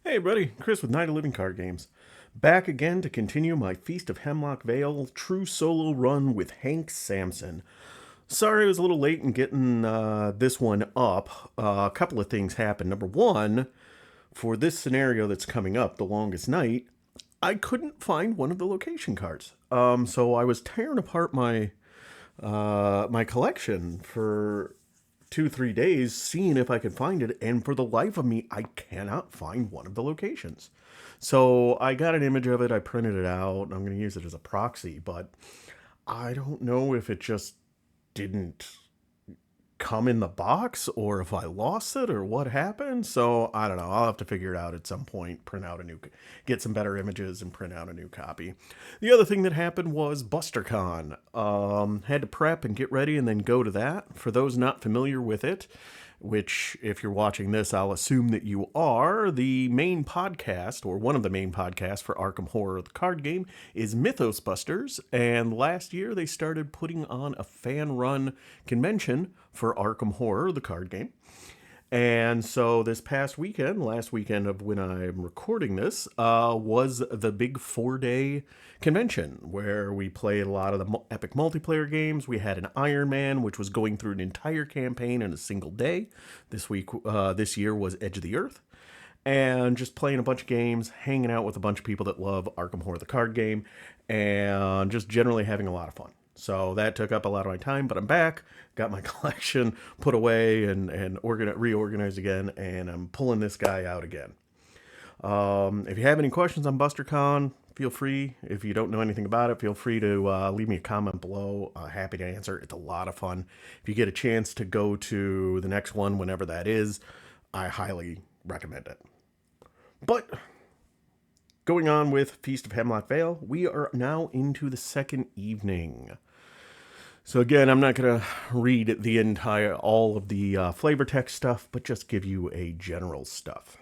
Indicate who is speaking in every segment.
Speaker 1: Hey everybody, Chris with Night of Living Card Games. Back again to continue my Feast of Hemlock Vale true solo run with Hank Samson. Sorry I was a little late in getting this one up. A couple of things happened. Number one, for this scenario that's coming up, The Longest Night, I couldn't find one of the location cards. So I was tearing apart my collection for 2-3 days seeing if I could find it, and for the life of me I cannot find one of the locations. So I got an image of it, I printed it out, and I'm going to use it as a proxy, but I don't know if it just didn't come in the box or if I lost it or what happened. So I don't know. I'll have to figure it out at some point, get some better images and print out a new copy. The other thing that happened was BusterCon. Had to prep and get ready and then go to that. For those not familiar with it, which if you're watching this, I'll assume that you are, the main podcast, or one of the main podcasts for Arkham Horror, the card game, is Mythos Busters. And last year they started putting on a fan-run convention for Arkham Horror, the card game. And so this past weekend, last weekend of when I'm recording this, was the big 4-day convention where we played a lot of the epic multiplayer games. We had an Iron Man, which was going through an entire campaign in a single day. This year was Edge of the Earth. And just playing a bunch of games, hanging out with a bunch of people that love Arkham Horror, the card game, and just generally having a lot of fun. So that took up a lot of my time, but I'm back, got my collection put away and reorganized again, and I'm pulling this guy out again. If you have any questions on BusterCon, feel free. If you don't know anything about it, feel free to leave me a comment below. Happy to answer. It's a lot of fun. If you get a chance to go to the next one, whenever that is, I highly recommend it. But going on with Feast of Hemlock Vale, we are now into the second evening. So again, I'm not going to read all of the flavor text stuff, but just give you a general stuff.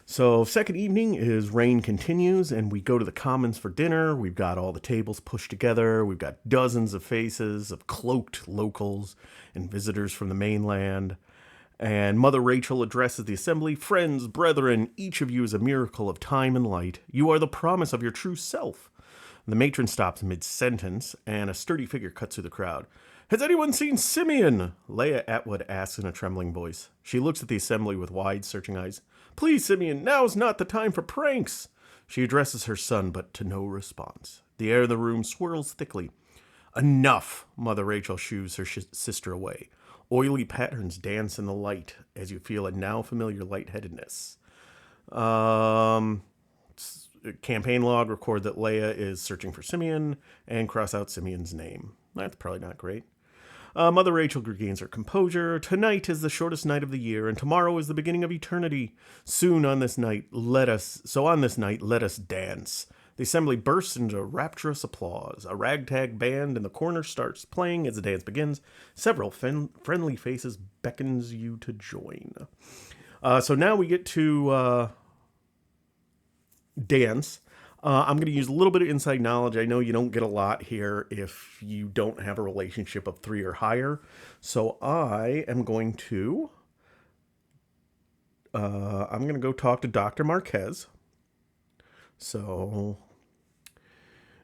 Speaker 1: So second evening is Rain Continues, and we go to the Commons for dinner. We've got all the tables pushed together. We've got dozens of faces of cloaked locals and visitors from the mainland. And Mother Rachel addresses the assembly. Friends, brethren, each of you is a miracle of time and light. You are the promise of your true self. The matron stops mid-sentence, and a sturdy figure cuts through the crowd. Has anyone seen Simeon? Leia Atwood asks in a trembling voice. She looks at the assembly with wide, searching eyes. Please, Simeon, now's not the time for pranks. She addresses her son, but to no response. The air in the room swirls thickly. Enough! Mother Rachel shoos her sister away. Oily patterns dance in the light as you feel a now familiar lightheadedness. Campaign log record that Leia is searching for Simeon and cross out Simeon's name. That's probably not great. Mother Rachel regains her composure. Tonight is the shortest night of the year, and tomorrow is the beginning of eternity. On this night, let us dance. The assembly bursts into rapturous applause. A ragtag band in the corner starts playing as the dance begins. Several friendly faces beckons you to join. So now we get to dance. I'm going to use a little bit of inside knowledge. I know you don't get a lot here if you don't have a relationship of 3 or higher. So I am going to go talk to Dr. Marquez. So,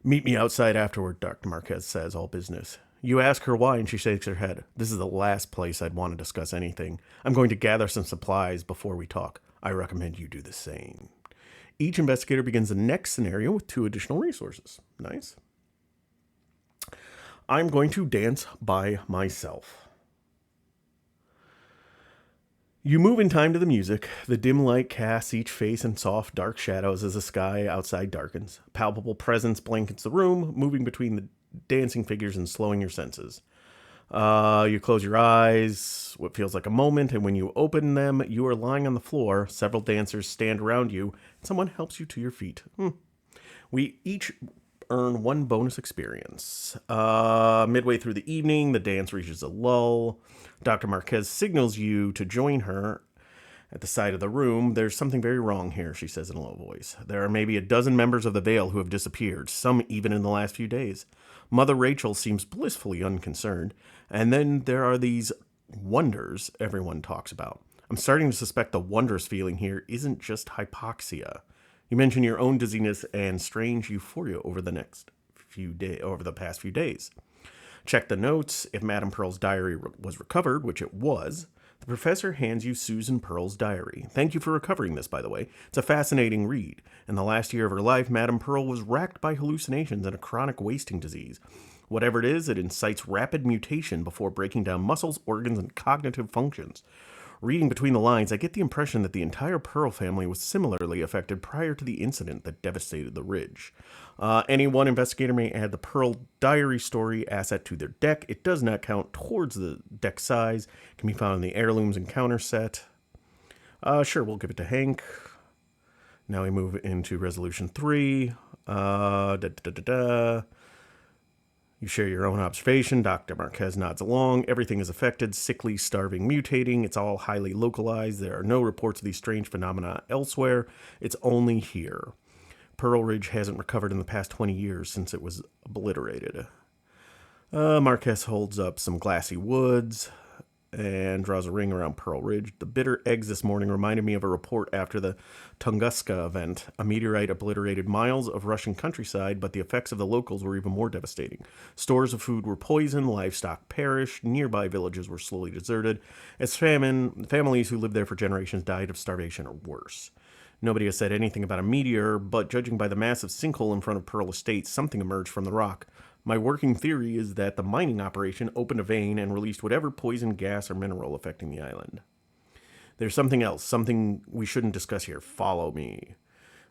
Speaker 1: meet me outside afterward, Dr. Marquez says, all business. You ask her why, and she shakes her head. This is the last place I'd want to discuss anything. I'm going to gather some supplies before we talk. I recommend you do the same. Each investigator begins the next scenario with 2 additional resources. Nice. I'm going to dance by myself. You move in time to the music. The dim light casts each face in soft, dark shadows as the sky outside darkens. A palpable presence blankets the room, moving between the dancing figures and slowing your senses. You close your eyes, what feels like a moment, and when you open them, you are lying on the floor. Several dancers stand around you, and someone helps you to your feet. We each earn 1 bonus experience. Midway through the evening, the dance reaches a lull. Dr. Marquez signals you to join her at the side of the room. There's something very wrong here, she says in a low voice. There are maybe a dozen members of the Vale who have disappeared, some even in the last few days. Mother Rachel seems blissfully unconcerned. And then there are these wonders everyone talks about. I'm starting to suspect the wondrous feeling here isn't just hypoxia. You mention your own dizziness and strange euphoria over the past few days. Check the notes. If Madame Pearl's diary was recovered, which it was, the professor hands you Susan Pearl's diary. Thank you for recovering this, by the way. It's a fascinating read. In the last year of her life, Madame Pearl was racked by hallucinations and a chronic wasting disease. Whatever it is, it incites rapid mutation before breaking down muscles, organs, and cognitive functions. Reading between the lines, I get the impression that the entire Pearl family was similarly affected prior to the incident that devastated the Ridge. Any one investigator may add the Pearl diary story asset to their deck. It does not count towards the deck size. It can be found in the Heirlooms Encounter set. Sure, we'll give it to Hank. Now we move into Resolution 3. You share your own observation. Dr. Marquez nods along. Everything is affected. Sickly, starving, mutating. It's all highly localized. There are no reports of these strange phenomena elsewhere. It's only here. Pearl Ridge hasn't recovered in the past 20 years since it was obliterated. Marquez holds up some glassy woods and draws a ring around Pearl Ridge. The bitter eggs this morning reminded me of a report after the Tunguska event. A meteorite obliterated miles of Russian countryside, but the effects of the locals were even more devastating. Stores of food were poisoned, livestock perished, nearby villages were slowly deserted, as families who lived there for generations died of starvation or worse. Nobody has said anything about a meteor, but judging by the massive sinkhole in front of Pearl Estate, something emerged from the rock. My working theory is that the mining operation opened a vein and released whatever poison gas or mineral affecting the island. There's something else, something we shouldn't discuss here. Follow me.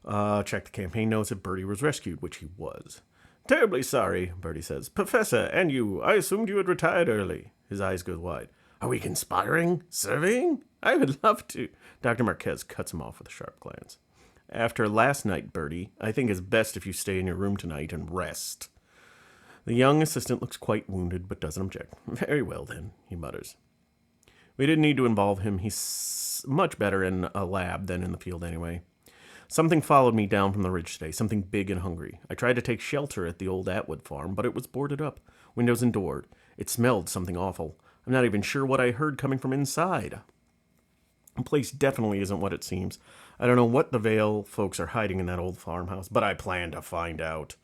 Speaker 1: Check the campaign notes if Bertie was rescued, which he was. Terribly sorry, Bertie says. Professor, and you, I assumed you had retired early. His eyes go wide. Are we conspiring? Surveying? I would love to. Dr. Marquez cuts him off with a sharp glance. After last night, Bertie, I think it's best if you stay in your room tonight and rest. The young assistant looks quite wounded, but doesn't object. Very well, then, he mutters. We didn't need to involve him. He's much better in a lab than in the field anyway. Something followed me down from the ridge today, something big and hungry. I tried to take shelter at the old Atwood farm, but it was boarded up, windows and doored. It smelled something awful. I'm not even sure what I heard coming from inside. The place definitely isn't what it seems. I don't know what the Vale folks are hiding in that old farmhouse, but I plan to find out.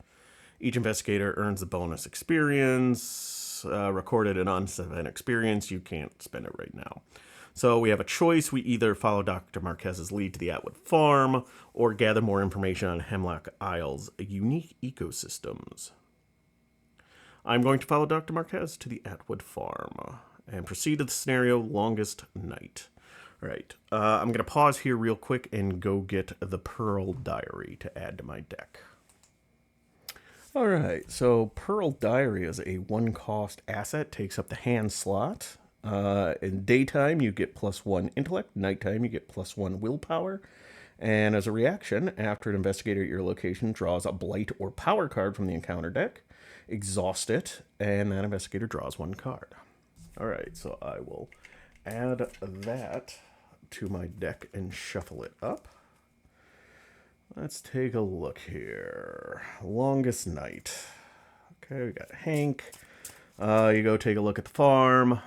Speaker 1: Each investigator earns a bonus experience, recorded an unspent experience. You can't spend it right now. So we have a choice. We either follow Dr. Marquez's lead to the Atwood farm or gather more information on Hemlock Isle's unique ecosystems. I'm going to follow Dr. Marquez to the Atwood farm and proceed to the scenario longest night. All right. I'm going to pause here real quick and go get the Pearl Diary to add to my deck. All right, so Pearl Diary is a one-cost asset, takes up the hand slot. In daytime, you get +1 intellect. Nighttime, you get +1 willpower. And as a reaction, after an investigator at your location draws a blight or power card from the encounter deck, exhaust it, and that investigator draws 1 card. All right, so I will add that to my deck and shuffle it up. Let's take a look here. Longest night. Okay, we got Hank. You go take a look at the farm.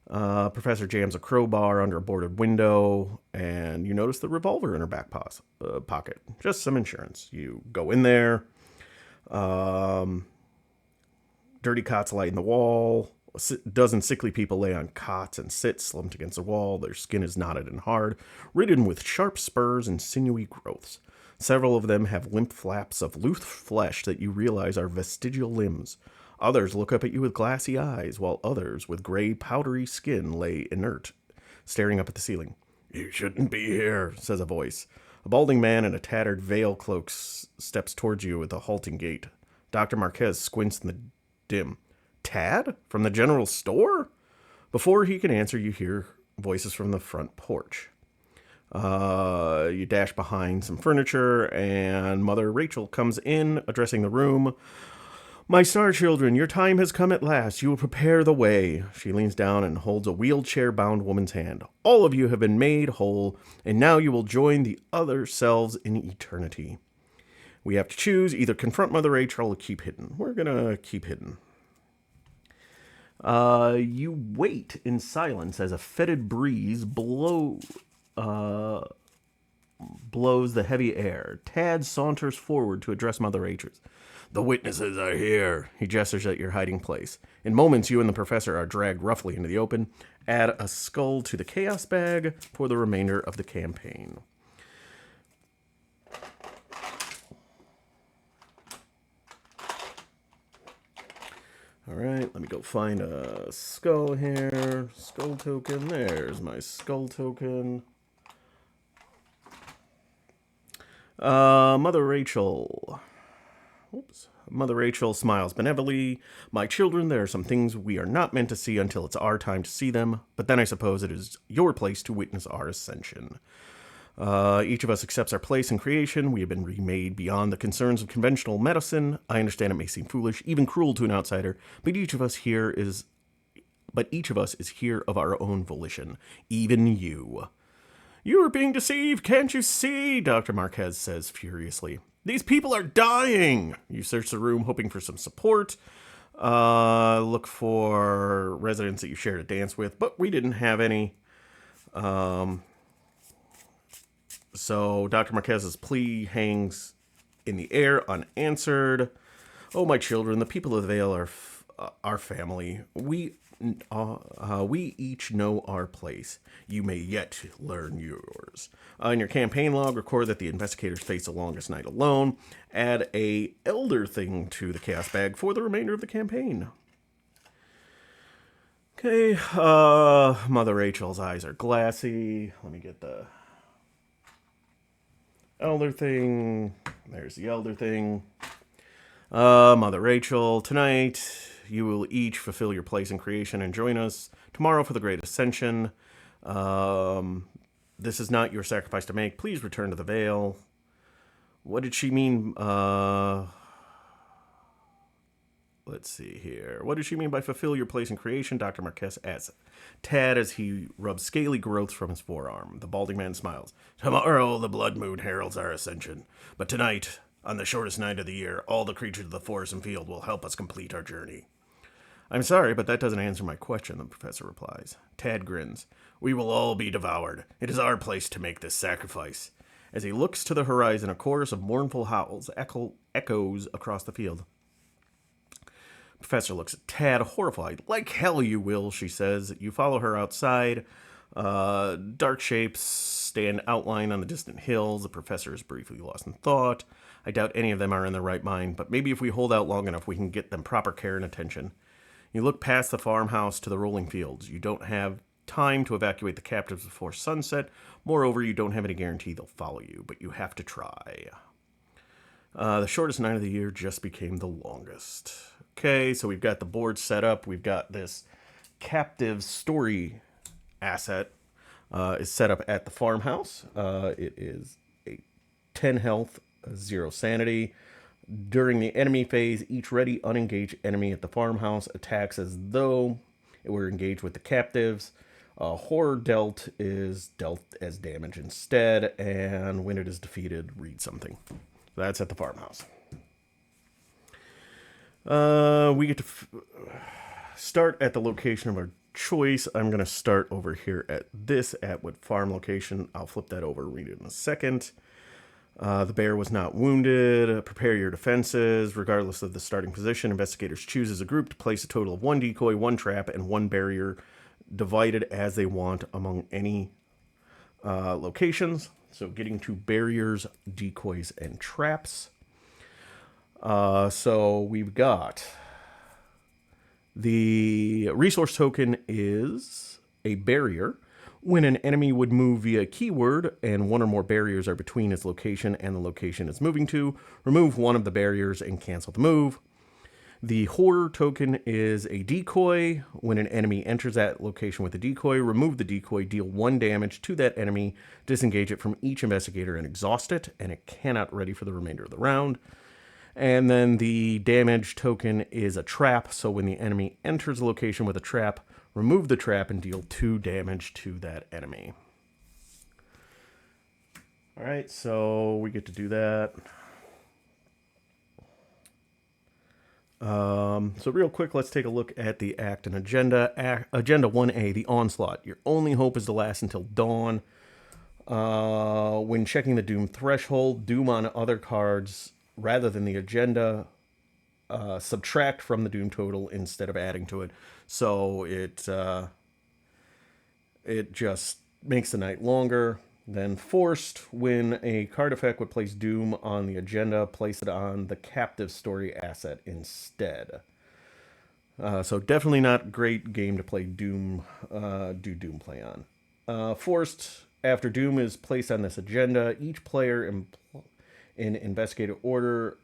Speaker 1: Professor jams a crowbar under a boarded window, and you notice the revolver in her back pocket. Just some insurance. You go in there. Dirty cots light in the wall. A dozen sickly people lay on cots and sit slumped against the wall. Their skin is knotted and hard, ridden with sharp spurs and sinewy growths. Several of them have limp flaps of loose flesh that you realize are vestigial limbs. Others look up at you with glassy eyes, while others with gray, powdery skin lay inert, staring up at the ceiling. "You shouldn't be here," says a voice. A balding man in a tattered veil cloak steps towards you with a halting gait. Dr. Marquez squints in the dim. "Tad? From the general store?" Before he can answer, you hear voices from the front porch. You dash behind some furniture, and Mother Rachel comes in, addressing the room. "My star children, your time has come at last. You will prepare the way." She leans down and holds a wheelchair-bound woman's hand. "All of you have been made whole, and now you will join the other selves in eternity. We have to choose, either confront Mother Rachel or keep hidden. We're going to keep hidden. You wait in silence as a fetid breeze blows the heavy air. Tad saunters forward to address Mother H's. The witnesses are here. He gestures at your hiding place. In moments, you and the professor are dragged roughly into the open. Add a skull to the chaos bag for the remainder of the campaign. All right, let me go find a skull here. Skull token. There's my skull token. Mother Rachel. Oops. Mother Rachel smiles benevolently. My children, there are some things we are not meant to see until it's our time to see them, but then I suppose it is your place to witness our ascension. Each of us accepts our place in creation. We have been remade beyond the concerns of conventional medicine. I understand it may seem foolish, even cruel to an outsider, but each of us is here of our own volition, even you. You are being deceived, can't you see? Dr. Marquez says furiously. These people are dying! You search the room hoping for some support. Look for residents that you shared a dance with, but we didn't have any. So Dr. Marquez's plea hangs in the air unanswered. Oh, my children, the people of the Vale are our family. We each know our place. You may yet learn yours. In your campaign log, record that the investigators face the longest night alone. Add a elder thing to the chaos bag for the remainder of the campaign. Okay, Mother Rachel's eyes are glassy. Let me get the elder thing. There's the elder thing. Mother Rachel, tonight you will each fulfill your place in creation and join us tomorrow for the Great Ascension. This is not your sacrifice to make. Please return to the Vale. What did she mean? Let's see here. What did she mean by fulfill your place in creation? Dr. Marquez asks Tad as he rubs scaly growths from his forearm. The balding man smiles. Tomorrow the blood moon heralds our ascension. But tonight, on the shortest night of the year, all the creatures of the forest and field will help us complete our journey. I'm sorry, but that doesn't answer my question, the professor replies. Tad grins. We will all be devoured. It is our place to make this sacrifice. As he looks to the horizon, a chorus of mournful howls echoes across the field. Professor looks at Tad, horrified. Like hell you will, she says. You follow her outside. Dark shapes stand outlined on the distant hills. The professor is briefly lost in thought. I doubt any of them are in their right mind, but maybe if we hold out long enough, we can get them proper care and attention. You look past the farmhouse to the rolling fields. You don't have time to evacuate the captives before sunset. Moreover, you don't have any guarantee they'll follow you, but you have to try. The shortest night of the year just became the longest. Okay, so we've got the board set up. We've got this captive story asset is set up at the farmhouse. It is a 10 health, 0 sanity. During the enemy phase, each ready, unengaged enemy at the farmhouse attacks as though it were engaged with the captives. Horror dealt is dealt as damage instead, and when it is defeated, read something. That's at the farmhouse. We get to start at the location of our choice. I'm going to start over here at what farm location. I'll flip that over and read it in a second. The bear was not wounded. Prepare your defenses. Regardless of the starting position, investigators choose as a group to place a total of 1 decoy, 1 trap, and 1 barrier, divided as they want among any locations. So getting to barriers, decoys, and traps. So we've got the resource token is a barrier. When an enemy would move via keyword and 1 or more barriers are between its location and the location it's moving to, remove 1 of the barriers and cancel the move. The horror token is a decoy. When an enemy enters that location with a decoy, remove the decoy, deal 1 damage to that enemy, disengage it from each investigator and exhaust it, and it cannot ready for the remainder of the round. And then the damage token is a trap, so when the enemy enters the location with a trap, remove the trap and deal 2 damage to that enemy. All right, so we get to do that. So real quick, let's take a look at the act and agenda. Agenda 1A, the onslaught. Your only hope is to last until dawn. When checking the doom threshold, doom on other cards rather than the agenda, subtract from the doom total instead of adding to it. So it just makes the night longer. Then forced, when a card effect would place doom on the agenda, place it on the captive story asset instead. So definitely not a great game to play Doom, do Doom play on. Forced, after Doom is placed on this agenda, each player in investigative order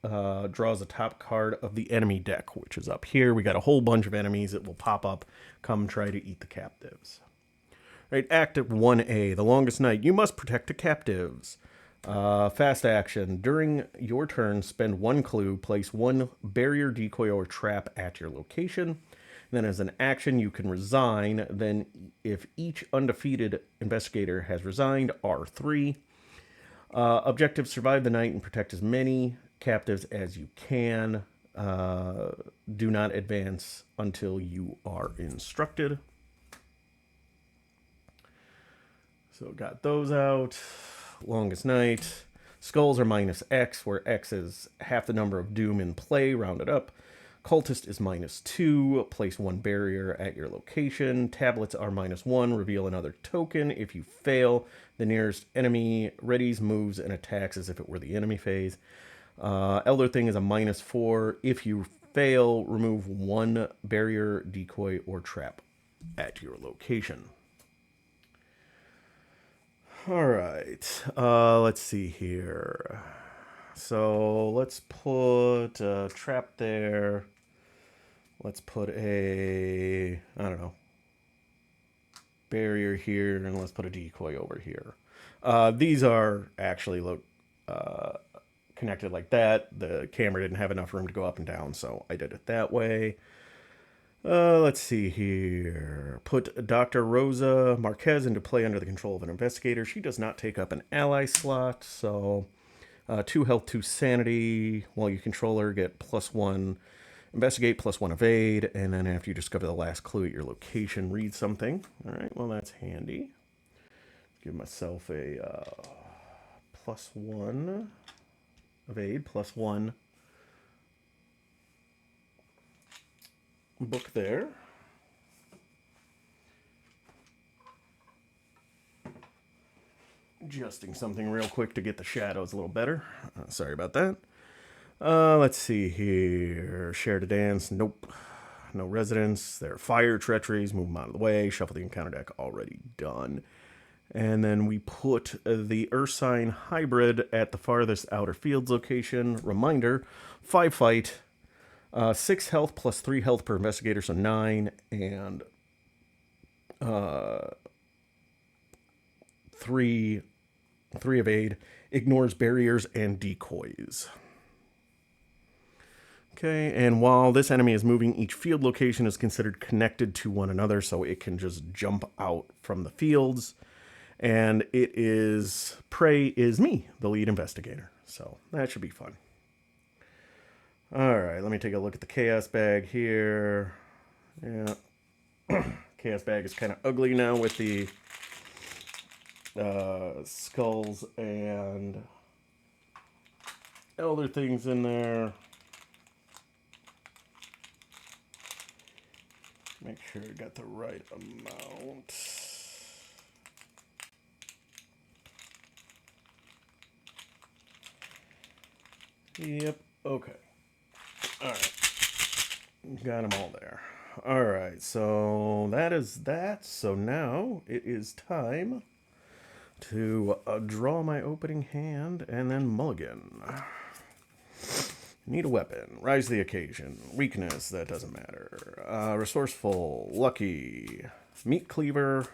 Speaker 1: draws the top card of the enemy deck, which is up here. We got a whole bunch of enemies that will pop up, come try to eat the captives. Right, Active 1A, the longest night. You must protect the captives. Fast action. During your turn, spend one clue, place one barrier, decoy, or trap at your location. Then as an action, you can resign. Then if each undefeated investigator has resigned, R3. Objective, survive the night and protect as many captives as you can. Do not advance until you are instructed. So got those out. Longest night. Skulls are minus X, where X is half the number of doom in play, rounded up. Cultist is -2. Place one barrier at your location. Tablets are -1. Reveal another token. If you fail, the nearest enemy readies, moves, and attacks as if it were the enemy phase. Elder Thing is a -4. If you fail, remove one barrier, decoy, or trap at your location. All right, let's see here. So let's put a trap there. Let's put I don't know, barrier here, and let's put a decoy over here. These are actually connected like that. The camera didn't have enough room to go up and down, so I did it that way. Let's see here. Put Dr. Rosa Marquez into play under the control of an investigator. She does not take up an ally slot, so 2 health, 2 sanity. While you control her, get +1 investigate, +1 evade, and then after you discover the last clue at your location, read something. All right, well, that's handy. Give myself a +1 evade, +1 book there. Adjusting something real quick to get the shadows a little better. Sorry about that. Let's see here. Share to dance. Nope. No residence. There are fire treacheries. Move them out of the way. Shuffle the encounter deck. Already done. And then we put the Ursine hybrid at the farthest outer fields location. Reminder, 5 fight. 6 health plus 3 health per investigator, so 9, and 3 evade, ignores barriers and decoys. Okay, and while this enemy is moving, each field location is considered connected to one another, so it can just jump out from the fields. And prey is me, the lead investigator. So that should be fun. All right, let me take a look at the chaos bag here. Yeah, chaos bag is kind of ugly now with the skulls and elder things in there. Make sure I got the right amount. Yep, okay. All right, got them all there. All right, so that is that. So now it is time to draw my opening hand and then mulligan. Need a weapon. Rise to the occasion. Weakness, that doesn't matter. Resourceful. Lucky. Meat cleaver.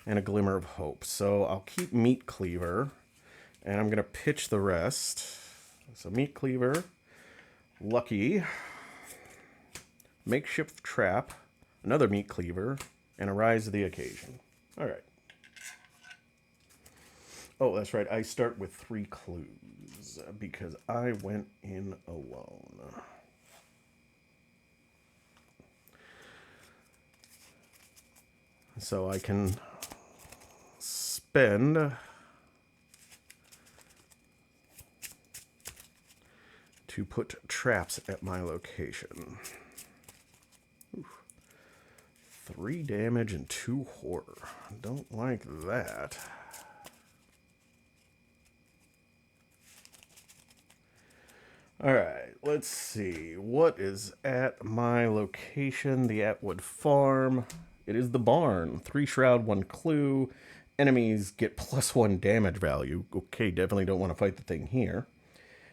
Speaker 1: And a glimmer of hope. So I'll keep meat cleaver. And I'm going to pitch the rest. So meat cleaver. Lucky. Makeshift trap. Another meat cleaver. And a rise to the occasion. All right. Oh, that's right. I start with 3 clues because I went in alone. So I can spend to put traps at my location. Oof. 3 damage and 2 horror. Don't like that. Alright, let's see. What is at my location? The Atwood Farm. It is the barn. 3 shroud, 1 clue. Enemies get +1 damage value. Okay, definitely don't want to fight the thing here.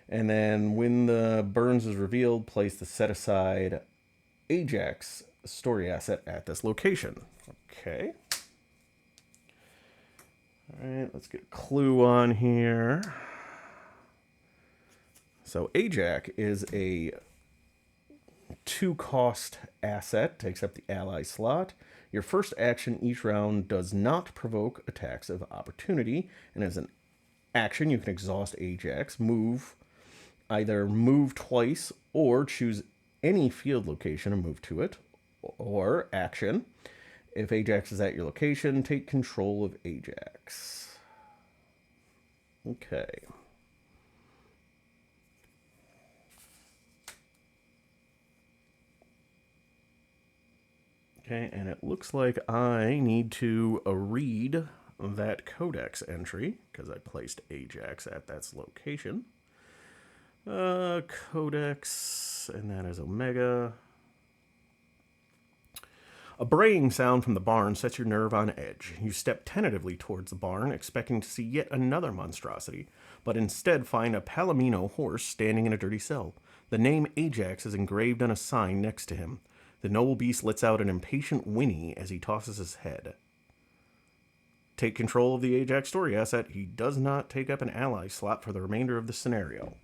Speaker 1: And then when the Burns is revealed, place the set aside Ajax story asset at this location. Okay. Alright, let's get a clue on here. So Ajax is a 2-cost asset, takes up the ally slot. Your first action each round does not provoke attacks of opportunity, and as an action you can exhaust Ajax, either move twice or choose any field location and move to it, or action. If Ajax is at your location, take control of Ajax. Okay. Okay, and it looks like I need to read that codex entry because I placed Ajax at that location. Codex, and that is Omega. A braying sound from the barn sets your nerve on edge. You step tentatively towards the barn, expecting to see yet another monstrosity, but instead find a Palomino horse standing in a dirty cell. The name Ajax is engraved on a sign next to him. The noble beast lets out an impatient whinny as he tosses his head. Take control of the Ajax story asset. He does not take up an ally slot for the remainder of the scenario.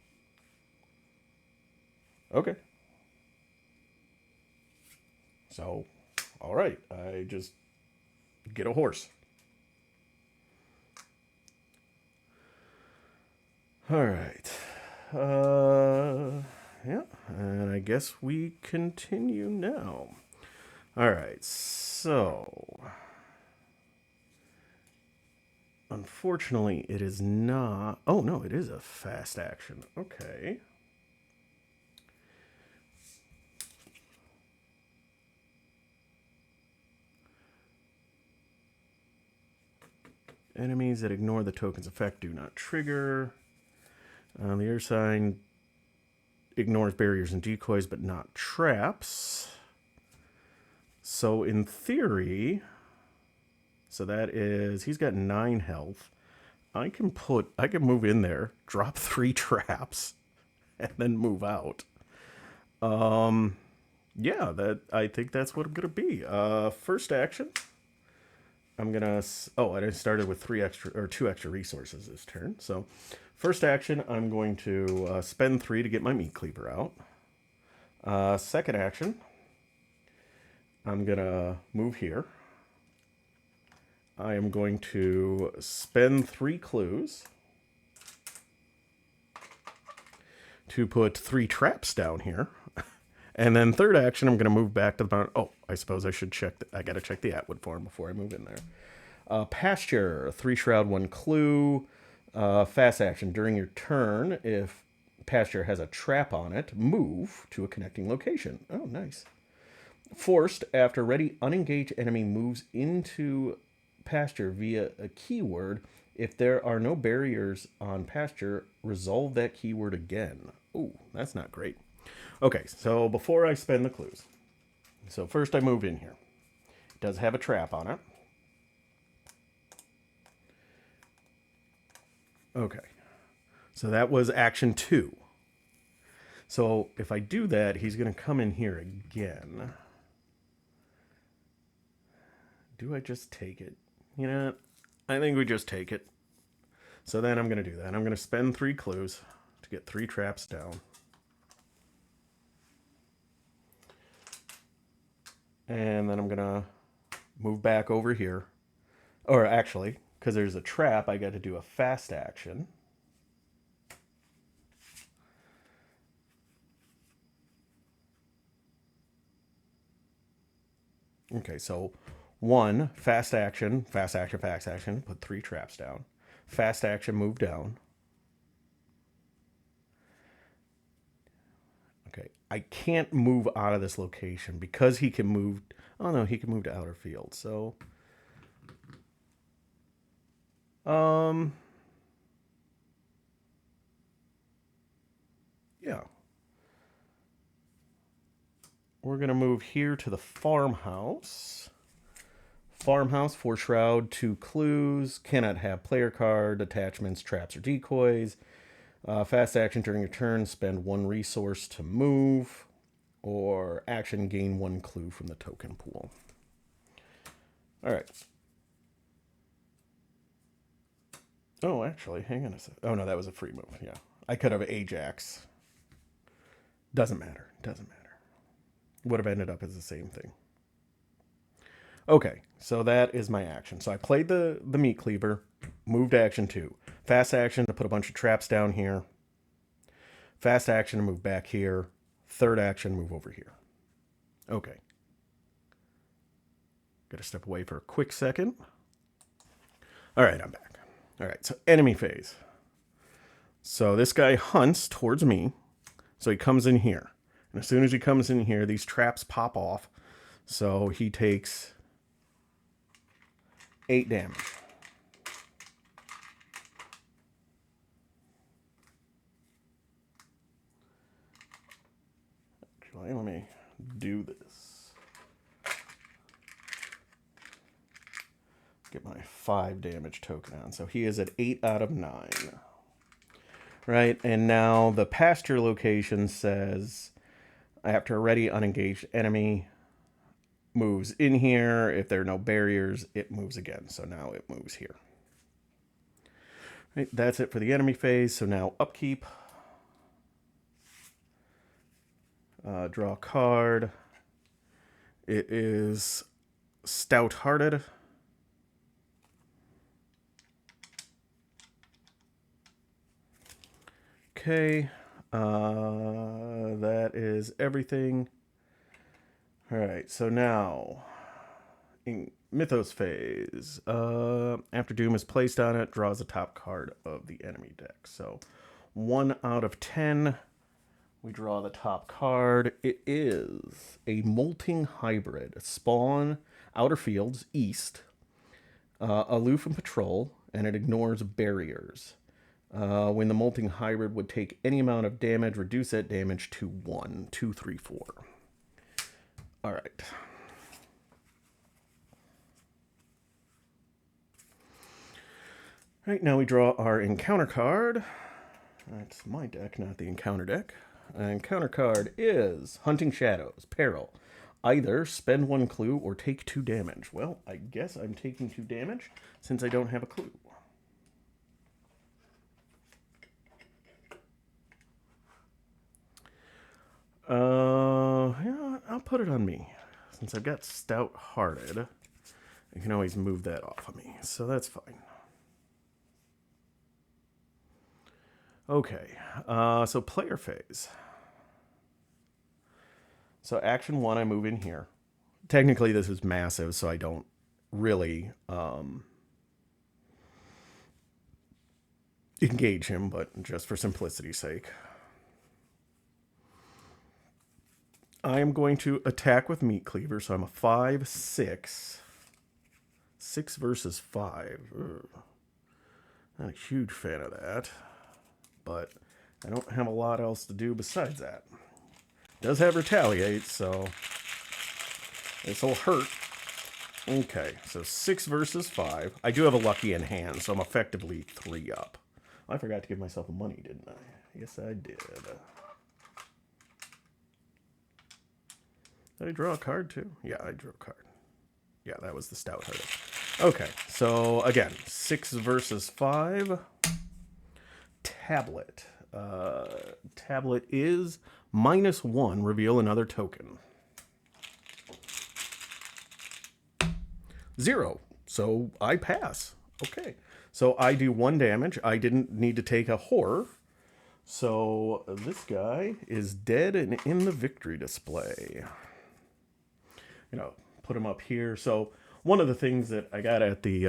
Speaker 1: Okay. So, alright. I just get a horse. Alright. Yeah, and I guess we continue now. Alright, so unfortunately it is not. Oh no, it is a fast action. Okay. Enemies that ignore the token's effect do not trigger. The air sign ignores barriers and decoys, but not traps. So in theory, so that is, he's got 9 health. I can move in there, drop 3 traps, and then move out. Yeah, I think that's what I'm gonna be. First action, I'm gonna. Oh, and I started with 2 extra resources this turn. So, first action, I'm going to spend 3 to get my meat cleaver out. Second action, I'm gonna move here. I am going to spend 3 clues to put 3 traps down here. And then third action, I'm going to move back to the barn. Oh, I suppose I should check. I got to check the Atwood farm before I move in there. Pasture, 3 shroud, 1 clue. Fast action. During your turn, if pasture has a trap on it, move to a connecting location. Oh, nice. Forced, after ready, unengaged enemy moves into pasture via a keyword. If there are no barriers on pasture, resolve that keyword again. Ooh, that's not great. Okay, so before I spend the clues. So first I move in here. It does have a trap on it. Okay. So that was action 2. So if I do that, he's going to come in here again. Do I just take it? You know, I think we just take it. So then I'm going to do that. I'm going to spend 3 clues to get 3 traps down. And then I'm going to move back over here. Or actually, because there's a trap, I got to do a fast action. Okay, so One, fast action, put 3 traps down. Fast action, move down. Okay, I can't move out of this location because he can move. Oh no, he can move to outer field. So, yeah. We're going to move here to the farmhouse. Farmhouse, 4 shroud, 2 clues. Cannot have player card, attachments, traps, or decoys. Fast action during your turn, spend 1 resource to move. Or action, gain 1 clue from the token pool. All right. Oh, actually, hang on a sec. Oh, no, that was a free move. Yeah. I could have Ajax. Doesn't matter. Doesn't matter. Would have ended up as the same thing. Okay, so that is my action. So I played the meat cleaver, moved action 2. Fast action to put a bunch of traps down here. Fast action to move back here. Third action, move over here. Okay. Gotta step away for a quick second. All right, I'm back. All right, so enemy phase. So this guy hunts towards me. So he comes in here. And as soon as he comes in here, these traps pop off. So he takes 8 damage. Actually, let me do this. Get my 5 damage token on. So he is at 8 out of 9. Right, and now the pasture location says after a ready unengaged enemy moves in here, if there are no barriers, it moves again. So now it moves here. Right, that's it for the enemy phase. So now upkeep. Draw a card. It is Stout-Hearted. Okay, that is everything. All right, so now in Mythos phase, after Doom is placed on it, draws the top card of the enemy deck. So 1 out of 10, we draw the top card. It is a Molting Hybrid. Spawn, outer fields, east, aloof and patrol, and it ignores barriers. When the Molting Hybrid would take any amount of damage, reduce that damage to 1, 2, 3, 4. All right. Right, now we draw our encounter card. That's my deck, not the encounter deck. Encounter card is Hunting Shadows, Peril. Either spend 1 clue or take 2 damage. Well, I guess I'm taking 2 damage since I don't have a clue. Yeah, I'll put it on me. Since I've got Stout-Hearted, I can always move that off of me, so that's fine. Okay, so player phase. So action 1, I move in here. Technically, this is massive, so I don't really engage him, but just for simplicity's sake. I am going to attack with Meat Cleaver, so I'm a 5, 6. 6 versus 5. Ugh. Not a huge fan of that, but I don't have a lot else to do besides that. It does have Retaliate, so this will hurt. Okay, so 6 versus 5. I do have a Lucky in hand, so I'm effectively 3 up. I forgot to give myself a money, didn't I? Yes, I did. Did I draw a card too? Yeah, I drew a card. Yeah, that was the Stout-Hearted. Okay, so again, 6 versus 5. Tablet. Tablet is -1. Reveal another token. 0. So I pass. Okay. So I do 1 damage. I didn't need to take a horror. So this guy is dead and in the victory display. Put him up here. So one of the things that I got at the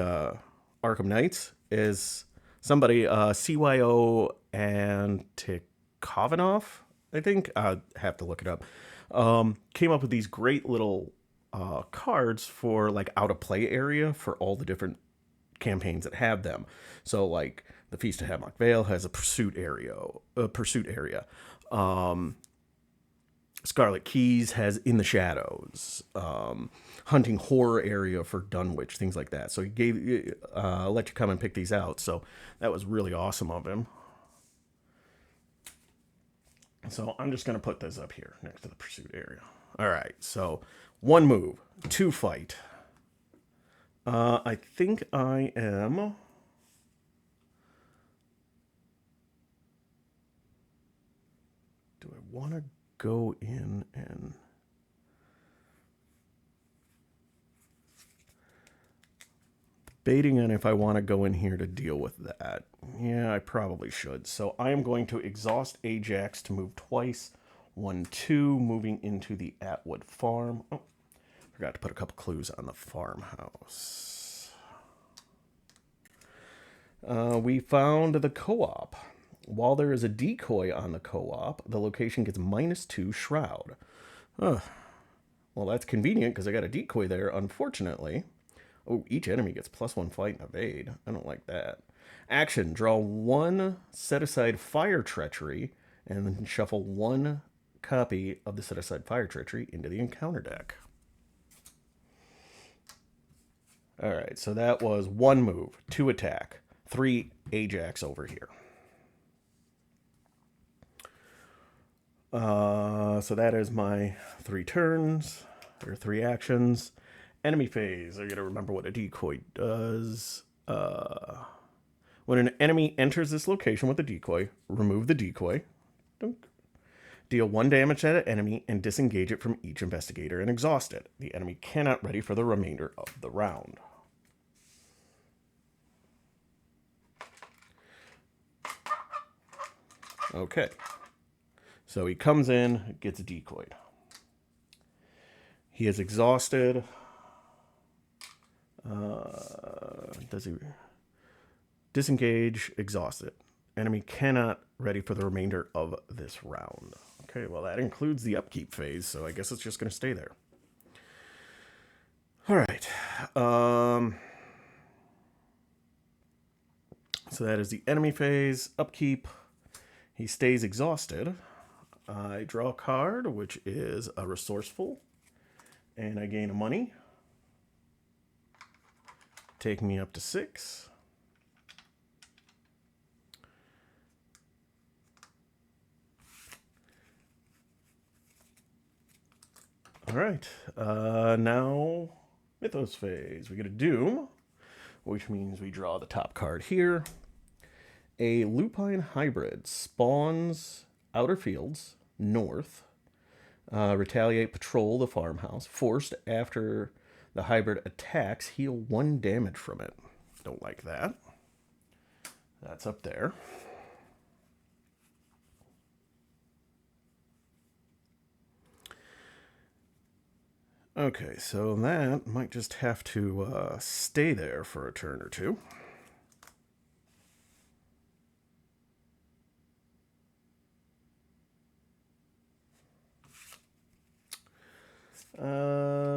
Speaker 1: Arkham Knights is somebody, CYO and Tikovanov, I think, I have to look it up, came up with these great little cards for like out of play area for all the different campaigns that have them. So like the Feast of Hemlock Vale has a pursuit area. Scarlet Keys has In the Shadows. Hunting Horror area for Dunwich, things like that. So he gave let you come and pick these out. So that was really awesome of him. So I'm just going to put this up here next to the pursuit area. All right, so 1 move, 2 fight. I think I am... Do I want to go in and... Debating on if I want to go in here to deal with that. Yeah, I probably should. So I am going to exhaust Ajax to move twice. 1-2, moving into the Atwood Farm. Oh, forgot to put a couple clues on the farmhouse. We found the co-op. While there is a decoy on the co-op, the location gets -2 shroud. Well, that's convenient because I got a decoy there, unfortunately. Oh, each enemy gets +1 fight and evade. I don't like that. Action, draw 1 set-aside Fire Treachery, and then shuffle 1 copy of the set-aside Fire Treachery into the encounter deck. Alright, so that was 1 move, 2 attack, 3 Ajax over here. So that is my 3 turns, or 3 actions. Enemy phase. I gotta remember what a decoy does. When an enemy enters this location with a decoy, remove the decoy. Dunk. Deal 1 damage to that enemy and disengage it from each investigator and exhaust it. The enemy cannot ready for the remainder of the round. Okay. So he comes in, gets decoyed. He is exhausted. Does he disengage, exhaust it? Enemy cannot ready for the remainder of this round. Okay, well that includes the upkeep phase, so I guess it's just going to stay there. All right. So that is the enemy phase. Upkeep. He stays exhausted. I draw a card, which is a resourceful, and I gain a money, taking me up to 6. All right, now Mythos phase. We get a Doom, which means we draw the top card here. A Lupine Hybrid spawns outer fields, north. Retaliate, patrol the farmhouse. Forced after the hybrid attacks, heal 1 damage from it. Don't like that. That's up there. Okay, so that might just have to stay there for a turn or 2.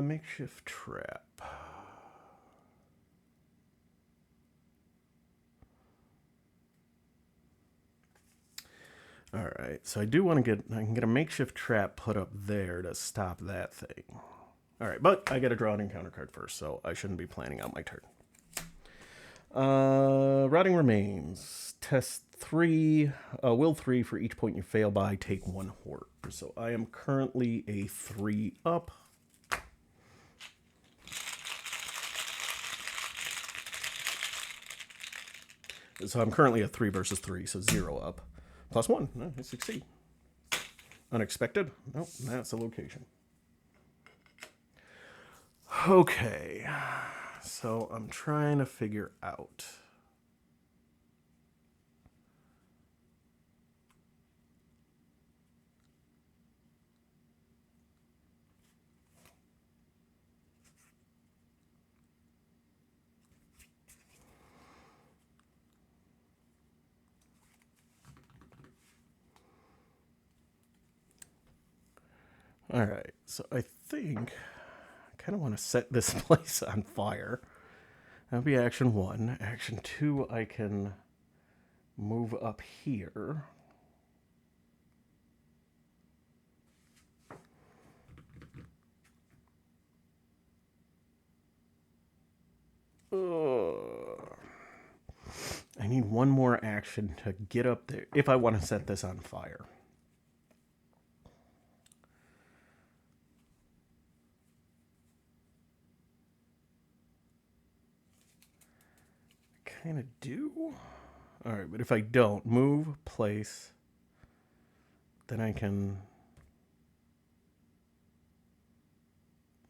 Speaker 1: Makeshift trap. All right, so I do want to I can get a makeshift trap put up there to stop that thing. All right, but I got to draw an encounter card first, so I shouldn't be planning out my turn. Rotting Remains. Test 3, will 3 for each point you fail by, take 1 horror. So I am currently a 3 up. So I'm currently a 3 versus 3, so 0 up. +1, no, I succeed. Unexpected? Nope, that's a location. Okay, so I'm trying to figure out. All right, so I think I kind of want to set this place on fire. That'll be action 1. Action 2, I can move up here. I need one more action to get up there if I want to set this on fire. I kind of do. All right, but if I don't move, place, then I can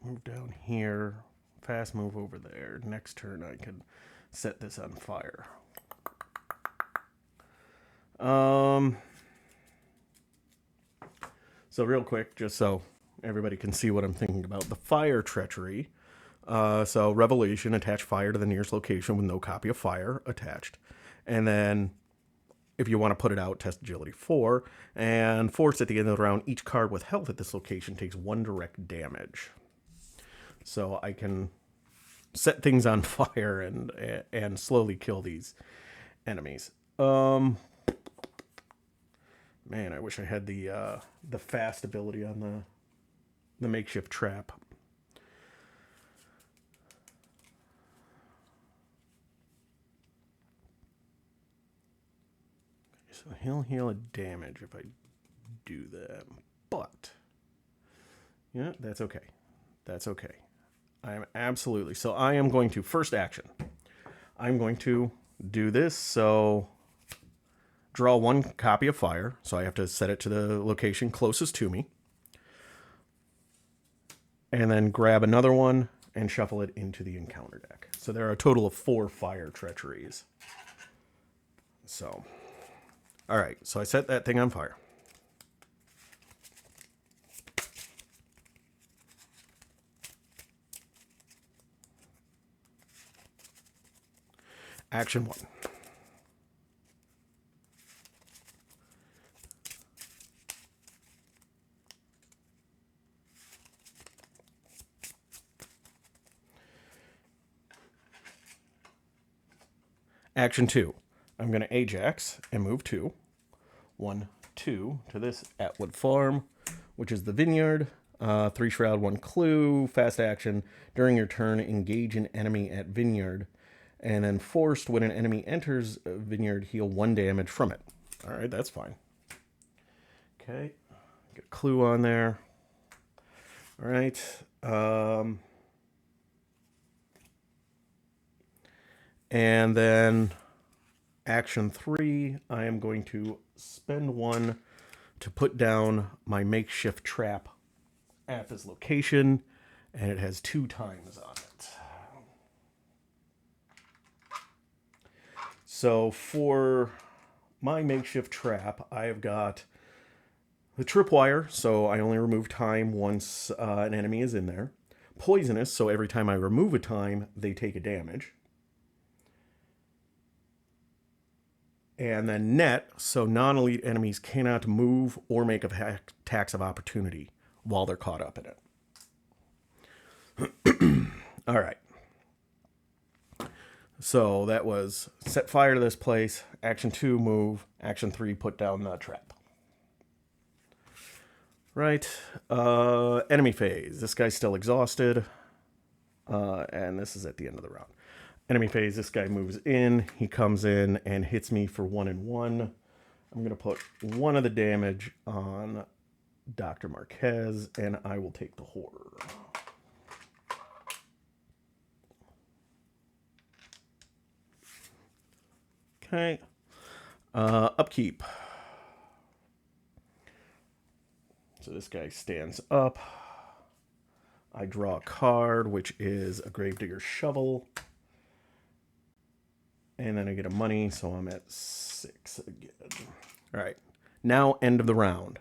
Speaker 1: move down here, fast move over there. Next turn, I can set this on fire. So real quick, just so everybody can see what I'm thinking about, the fire treachery. So revelation, attach fire to the nearest location with no copy of fire attached. And then if you want to put it out, test agility 4. And force at the end of the round, each card with health at this location takes 1 direct damage. So I can set things on fire and slowly kill these enemies. Man, I wish I had the fast ability on the makeshift trap. So he'll heal a damage if I do that. But yeah, that's okay. That's okay. I am absolutely. So I am going to, first action, I'm going to do this. So draw 1 copy of fire. So I have to set it to the location closest to me. And then grab another one and shuffle it into the encounter deck. So there are a total of 4 fire treacheries. So, all right. So I set that thing on fire. Action 1. Action 2. I'm going to Ajax and move 2. 1, 2 to this Atwood Farm, which is the vineyard. 3 Shroud, 1 Clue. Fast action. During your turn, engage an enemy at vineyard. And then forced, when an enemy enters a vineyard, heal 1 damage from it. All right, that's fine. Okay. Get a Clue on there. All right. And then action 3, I am going to spend 1 to put down my makeshift trap at this location, and it has 2 times on it. So for my makeshift trap, I have got the tripwire, so I only remove time once an enemy is in there. Poisonous, so every time I remove a time, they take a damage. And then net, so non-elite enemies cannot move or make attacks of opportunity while they're caught up in it. All right. So that was set fire to this place. Action 2, move. Action 3, put down the trap. Right. Enemy phase. This guy's still exhausted. And this is at the end of the round. Enemy phase, this guy moves in. He comes in and hits me for 1 and 1. I'm going to put 1 of the damage on Dr. Marquez, and I will take the horror. Okay. Upkeep. So this guy stands up. I draw a card, which is a Gravedigger's Shovel. And then I get a money, so I'm at 6 again. All right. Now, end of the round.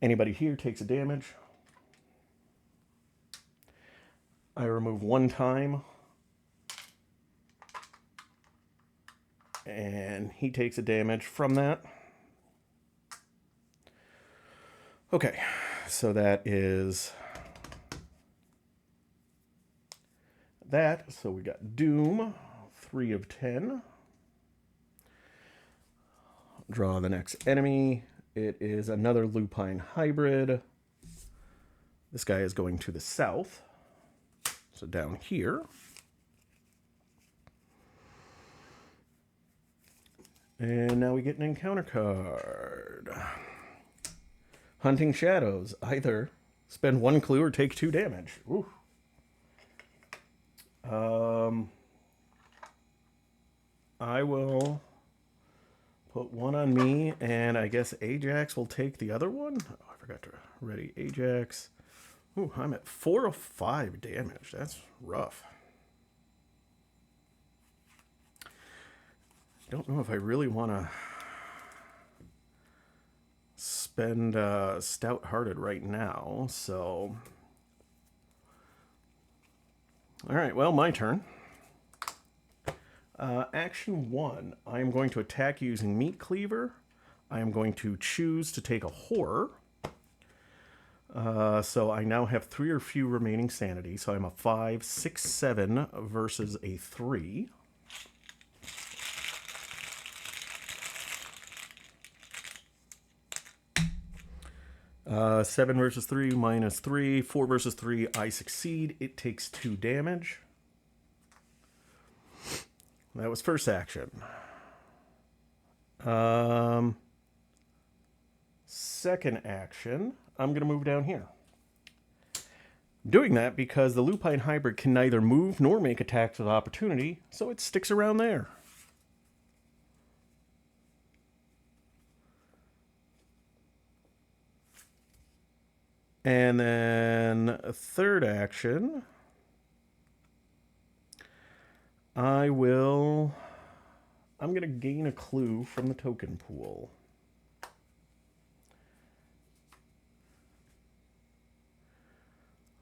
Speaker 1: Anybody here takes a damage. I remove 1 time. And he takes a damage from that. Okay. So that is that. So we got Doom, 3 of 10. Draw the next enemy. It is another Lupine hybrid. This guy is going to the south. So down here. And now we get an encounter card. Hunting Shadows. Either spend 1 clue or take 2 damage. Ooh. I will put 1 on me, and I guess Ajax will take the other one. Oh, I forgot to ready Ajax. Ooh, I'm at 4 of 5 damage. That's rough. Don't know if I really want to spend Stout-Hearted right now, so... Alright, well, my turn. Action 1, I am going to attack using Meat Cleaver. I am going to choose to take a Horror. So I now have 3 or few remaining sanity, so I'm a 5, 6, 7 versus a 3. Seven versus 3 minus 3. 4 versus 3, I succeed. It takes 2 damage. That was first action. Second action, I'm going to move down here. Doing that because the Lupine hybrid can neither move nor make attacks with opportunity, so it sticks around there. And then a third action, I'm going to gain a clue from the token pool.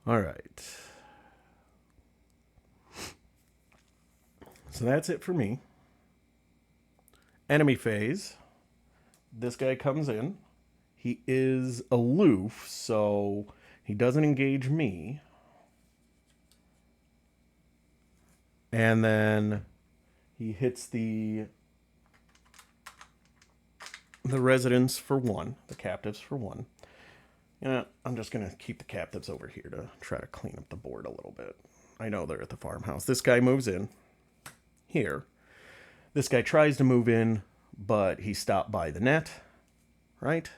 Speaker 1: All right. So that's it for me. Enemy phase. This guy comes in. He is aloof, so he doesn't engage me. And then he hits the residents for 1, the captives for 1. Yeah, I'm just going to keep the captives over here to try to clean up the board a little bit. I know they're at the farmhouse. This guy moves in here. This guy tries to move in, but he stopped by the net, right?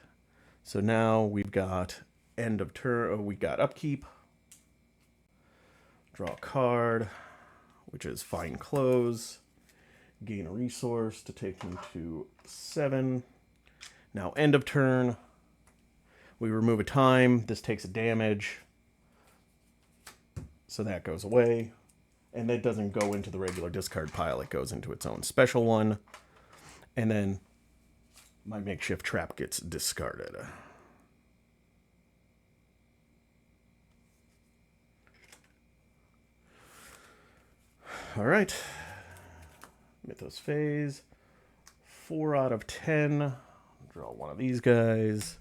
Speaker 1: So now we've got end of turn. We got upkeep. Draw a card, which is Fine Clothes. Gain a resource to take me to 7. Now end of turn. We remove a time. This takes a damage. So that goes away. And that doesn't go into the regular discard pile. It goes into its own special one. And then my makeshift trap gets discarded. All right. Mythos phase. 4 out of 10. Draw one of these guys.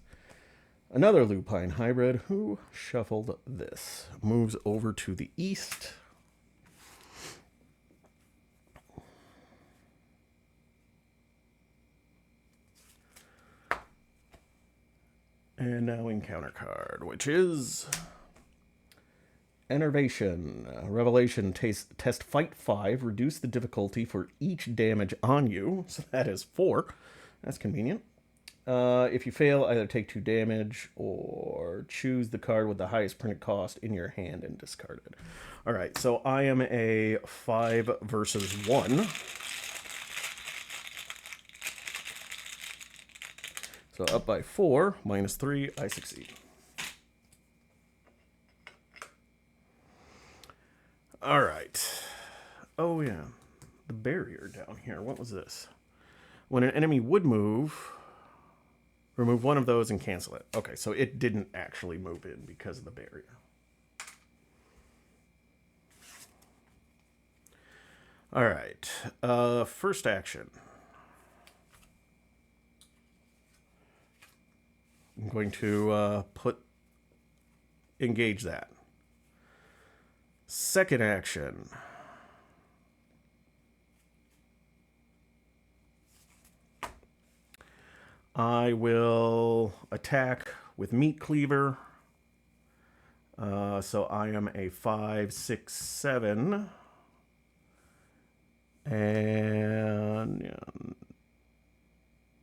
Speaker 1: Another Lupine hybrid who shuffled this. Moves over to the east. And now encounter card, which is Enervation. Revelation. Test Fight 5. Reduce the difficulty for each damage on you. So that is 4. That's convenient. If you fail, either take 2 damage or choose the card with the highest printed cost in your hand and discard it. All right, so I am a 5 versus 1. So up by 4, minus 3, I succeed. All right. Oh, yeah. The barrier down here. What was this? When an enemy would move, remove one of those and cancel it. Okay, so it didn't actually move in because of the barrier. All right. First action. I'm going to put engage that. Second action. I will attack with Meat Cleaver. So I am a 5, 6, 7. And yeah,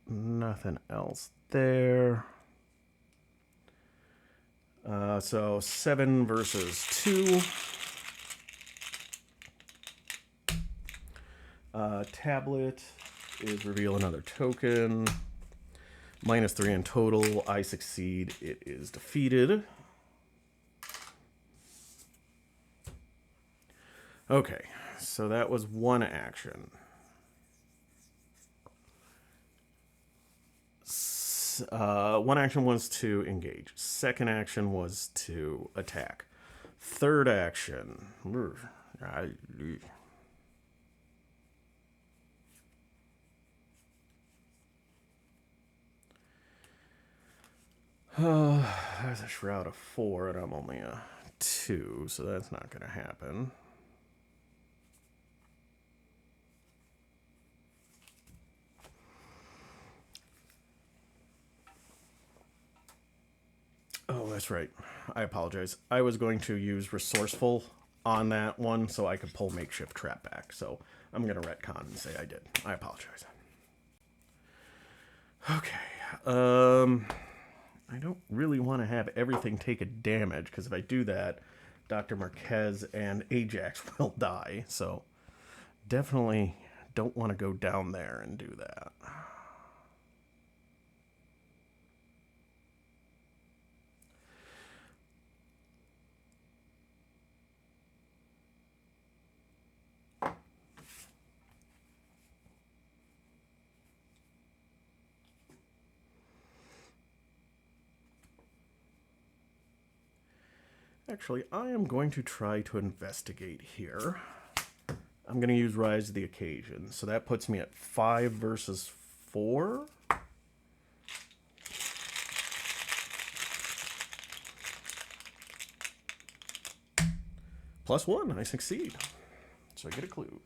Speaker 1: nothing else there. So 7 versus 2. Tablet is reveal another token. -3 in total. I succeed. It is defeated. Okay, so that was one action. One action was to engage. Second action was to attack. Third action. There's a Shroud of 4, and I'm only a 2, so that's not going to happen. Oh, that's right. I apologize. I was going to use Resourceful on that one so I could pull Makeshift Trap back. So I'm going to retcon and say I did. I apologize. Okay. I don't really want to have everything take a damage, because if I do that, Dr. Marquez and Ajax will die. So definitely don't want to go down there and do that. Actually, I am going to try to investigate here. I'm going to use Rise to the Occasion. So that puts me at 5 versus 4. +1, I succeed. So I get a clue.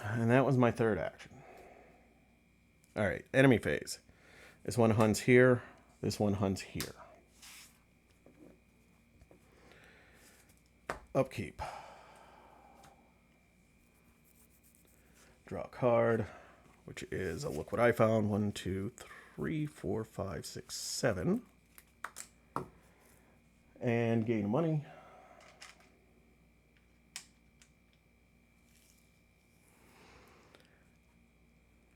Speaker 1: And that was my third action. All right, enemy phase. This one hunts here. This one hunts here. Upkeep. Draw a card, which is a Look What I Found. 1, 2, 3, 4, 5, 6, 7. And gain money.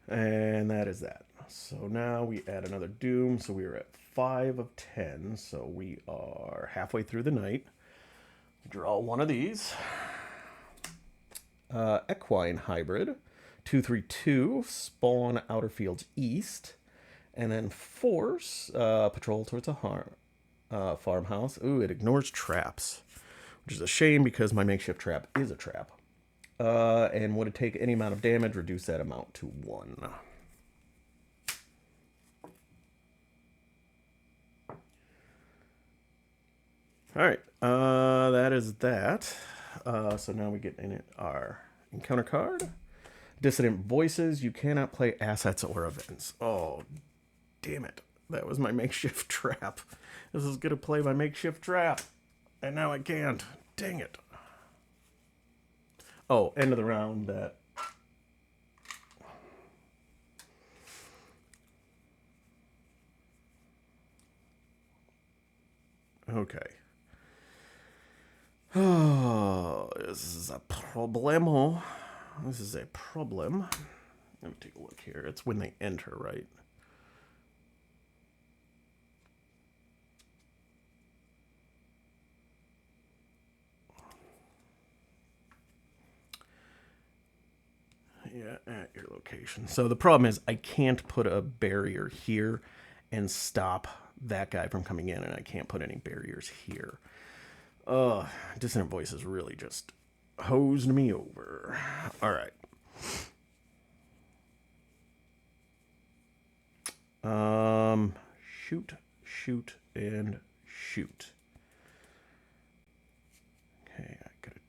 Speaker 1: And that is that. So now we add another Doom. So we are at 5 of 10. So we are halfway through the night. Draw one of these. Equine Hybrid. 2, 3, 2. Spawn Outer Fields East. And then Force. Patrol towards a farmhouse. Ooh, it ignores traps. Which is a shame because my makeshift trap is a trap. And would it take any amount of damage, reduce that amount to 1. Alright, that is that. So now we get in our encounter card. Dissident Voices. You cannot play assets or events. Oh, damn it. That was my makeshift trap. This is going to play my makeshift trap. And now I can't. Dang it. Oh, end of the round that. Okay. Oh, this is a problemo. This is a problem. Let me take a look here. It's when they enter, right? Yeah, at your location. So the problem is I can't put a barrier here and stop that guy from coming in, and I can't put any barriers here. Dissonant Voices really just hosed me over. All right. shoot, shoot, and shoot. Okay, I gotta...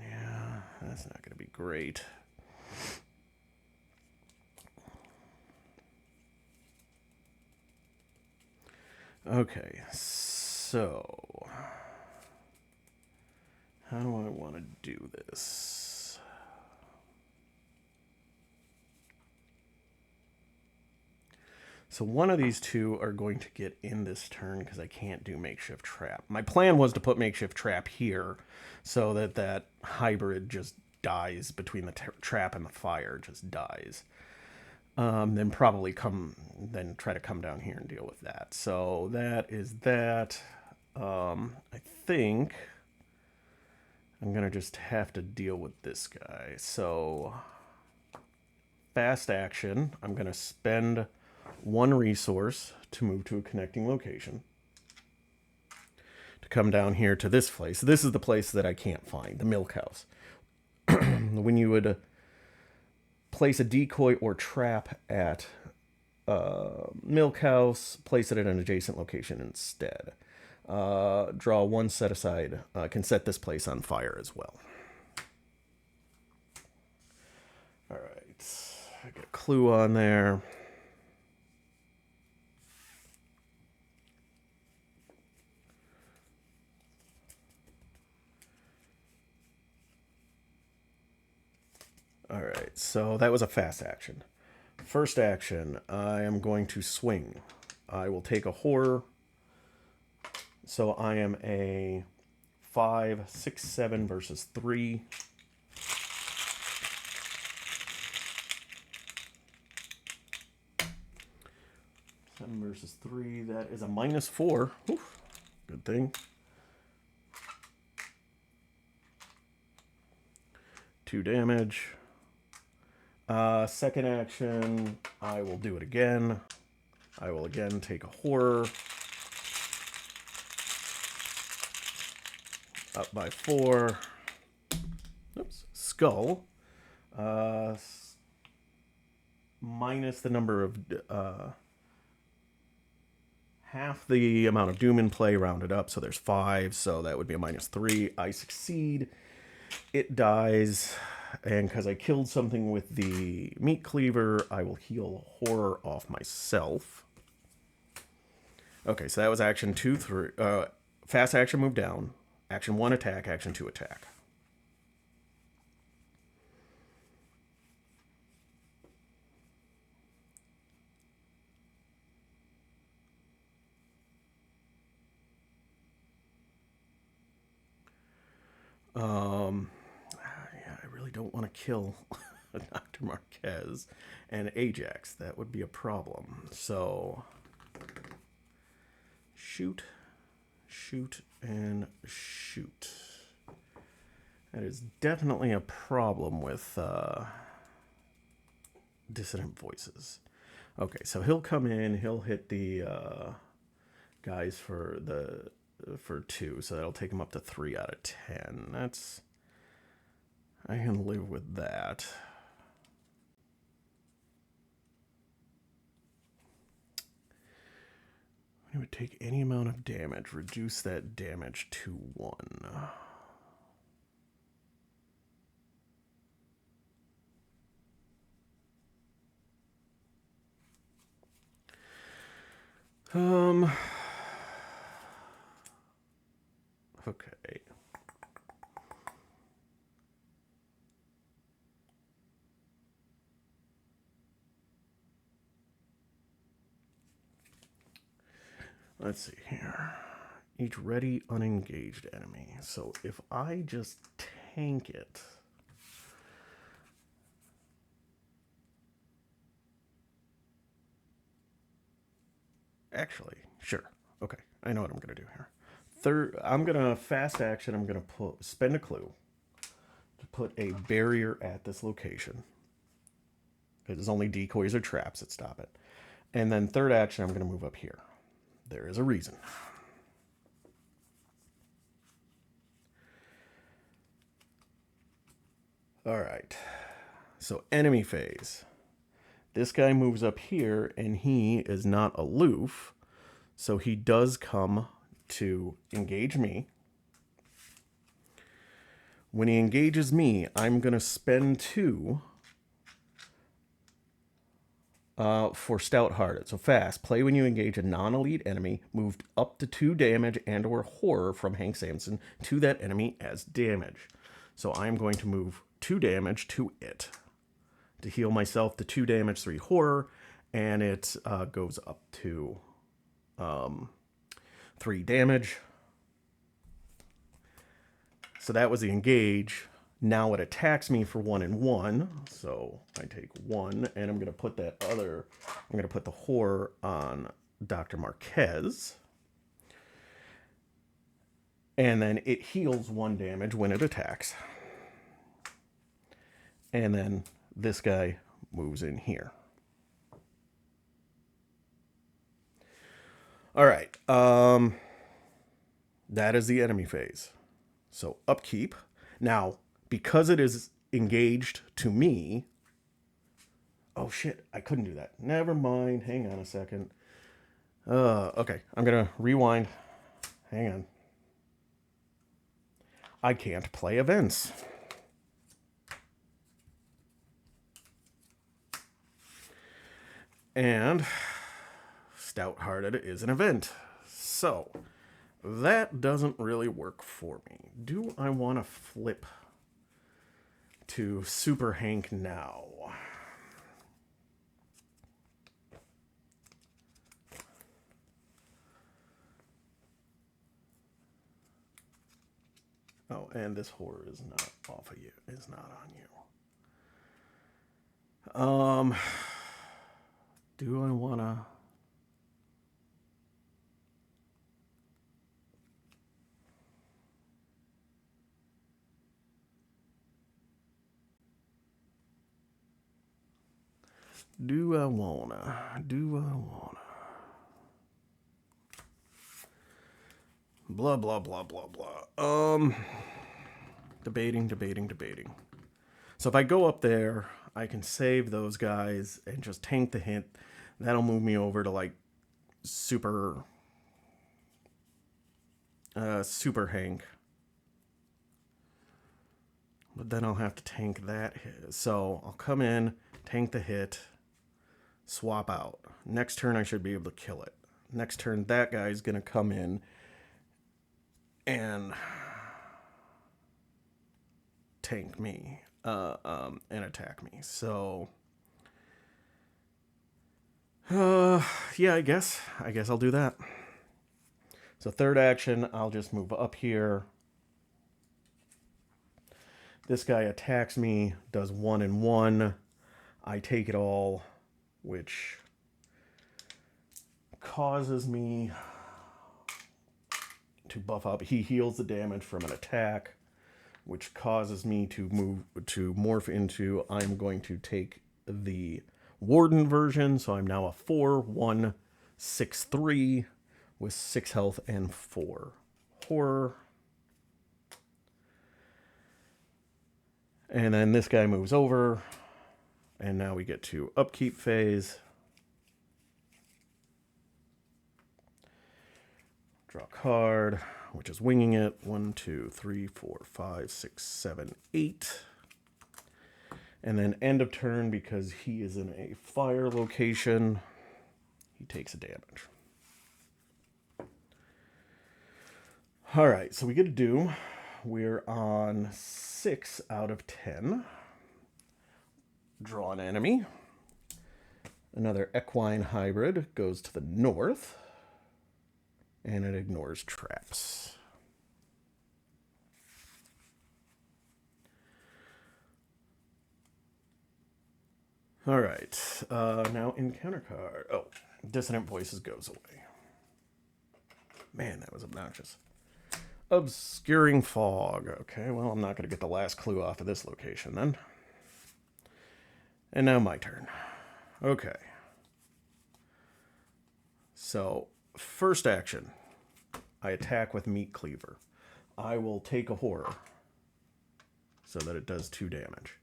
Speaker 1: Yeah, that's not gonna be great. Okay, so... How do I want to do this? So one of these two are going to get in this turn because I can't do makeshift trap. My plan was to put makeshift trap here so that that hybrid just dies between the trap and the fire, just dies. Then probably try to come down here and deal with that. So that is that. I think I'm going to just have to deal with this guy. So fast action, I'm going to spend one resource to move to a connecting location. To come down here to this place. This is the place that I can't find, the milk house. When you would place a decoy or trap at milk house, place it at an adjacent location instead. Draw one set aside. Can set this place on fire as well. All right, I got a clue on there. All right, so that was a fast action. First action, I am going to swing. I will take a horror. So I am a 5, 6, 7 versus 3. Seven versus 3. That is a -4. Oof, good thing. 2 damage. Second action, I will do it again. I will again take a horror. Up by 4. Oops. Skull. Minus the number of... half the amount of doom in play, rounded up, so there's 5, so that would be a -3. I succeed. It dies, and because I killed something with the meat cleaver, I will heal horror off myself. Okay, so that was action 2, 3. Fast action, move down. Action 1, attack. Action 2, attack. Yeah, I really don't want to kill Dr. Marquez and Ajax. That would be a problem. So, shoot, shoot, and shoot. That is definitely a problem with Dissident Voices. Okay, so he'll come in, he'll hit the guys for 2, so that'll take him up to 3 out of 10. I can live with that. It would take any amount of damage, reduce that damage to 1. Okay. Let's see here. Each ready, unengaged enemy. So if I just tank it... Actually, sure. Okay, I know what I'm going to do here. I'm going to fast action. I'm going to spend a clue to put a barrier at this location. There's only decoys or traps that stop it. And then third action, I'm going to move up here. There is a reason. All right. So enemy phase. This guy moves up here, and he is not aloof. So he does come to engage me. When he engages me, I'm going to spend 2 for Stout-Hearted. So fast. Play when you engage a non-elite enemy. Moved up to 2 damage and or horror from Hank Samson to that enemy as damage. So I'm going to move 2 damage to it. To heal myself to 2 damage, 3 horror. And it goes up to 3 damage. So that was the engage. Now it attacks me for 1 and 1. So I take 1, and I'm going to put the horror on Dr. Marquez. And then it heals 1 damage when it attacks. And then this guy moves in here. All right. That is the enemy phase. So upkeep. Now, because it is engaged to me... Oh, shit. I couldn't do that. Never mind. Hang on a second. Okay. I'm going to rewind. Hang on. I can't play events. And Stout-Hearted is an event. So that doesn't really work for me. Do I want to flip to Super Hank now? Oh, and this horror is not off of you. Is not on you. Do I want to... Do I wanna? Blah, blah, blah, blah, blah. Debating. So if I go up there, I can save those guys and just tank the hit. That'll move me over to, like, Super Hank. But then I'll have to tank that hit. So I'll come in, tank the hit, swap out. Next turn, I should be able to kill it. Next turn, that guy's going to come in and tank me and attack me. So, yeah, I guess I'll do that. So third action, I'll just move up here. This guy attacks me, does 1 and 1. I take it all, which causes me to buff up. He heals the damage from an attack, which causes me to morph into, I'm going to take the Warden version. So I'm now a 4/1/6/3 with 6 health and 4 horror. And then this guy moves over. And now we get to upkeep phase. Draw a card, which is winging it. 1, 2, 3, 4, 5, 6, 7, 8. And then end of turn, because he is in a fire location, he takes a damage. All right, so we get a do. We're on 6 out of 10. Draw an enemy. Another equine hybrid goes to the north. And it ignores traps. All right. Now encounter card. Oh, Dissonant Voices goes away. Man, that was obnoxious. Obscuring Fog. Okay, well, I'm not going to get the last clue off of this location then. And now my turn. Okay. So, first action. I attack with Meat Cleaver. I will take a horror so that it does 2 damage.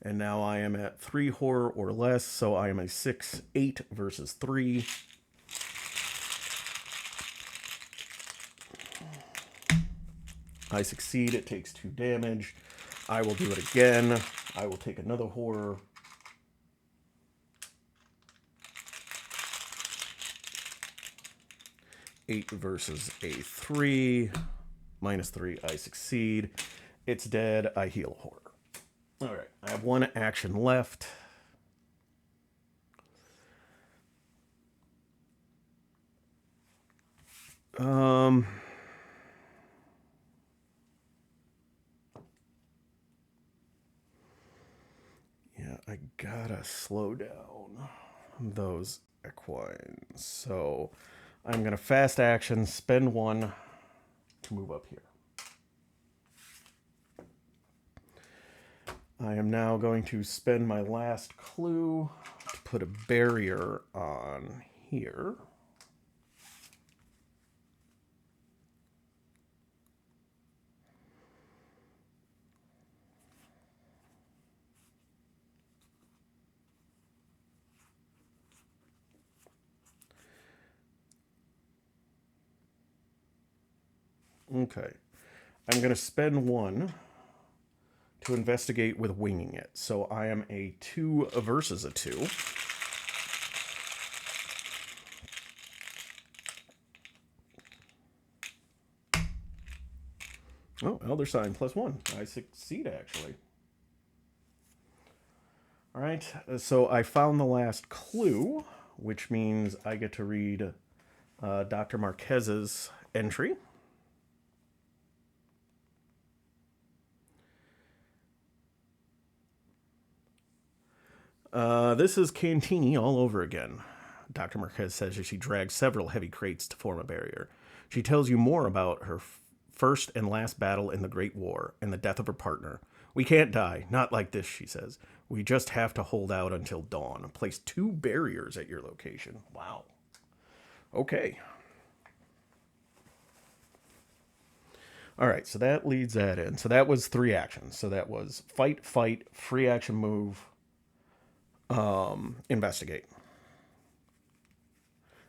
Speaker 1: And now I am at 3 horror or less, so I am a 6/8 versus 3. I succeed. It takes 2 damage. I will do it again. I will take another horror. Eight versus a 3. -3. I succeed. It's dead. I heal horror. All right. I have 1 action left. Yeah, I gotta slow down those equines. So I'm gonna fast action, spend 1 to move up here. I am now going to spend my last clue to put a barrier on here. Okay. I'm going to spend 1 to investigate with winging it. So I am a 2 versus a 2. Oh, Elder Sign +1. I succeed, actually. All right, so I found the last clue, which means I get to read Dr. Marquez's entry. This is Cantini all over again. Dr. Marquez says that she dragged several heavy crates to form a barrier. She tells you more about her first and last battle in the Great War and the death of her partner. We can't die, not like this, she says. We just have to hold out until dawn. Place 2 barriers at your location. Wow. Okay. All right, so that leads that in. So that was 3 actions. So that was fight, free action move, investigate.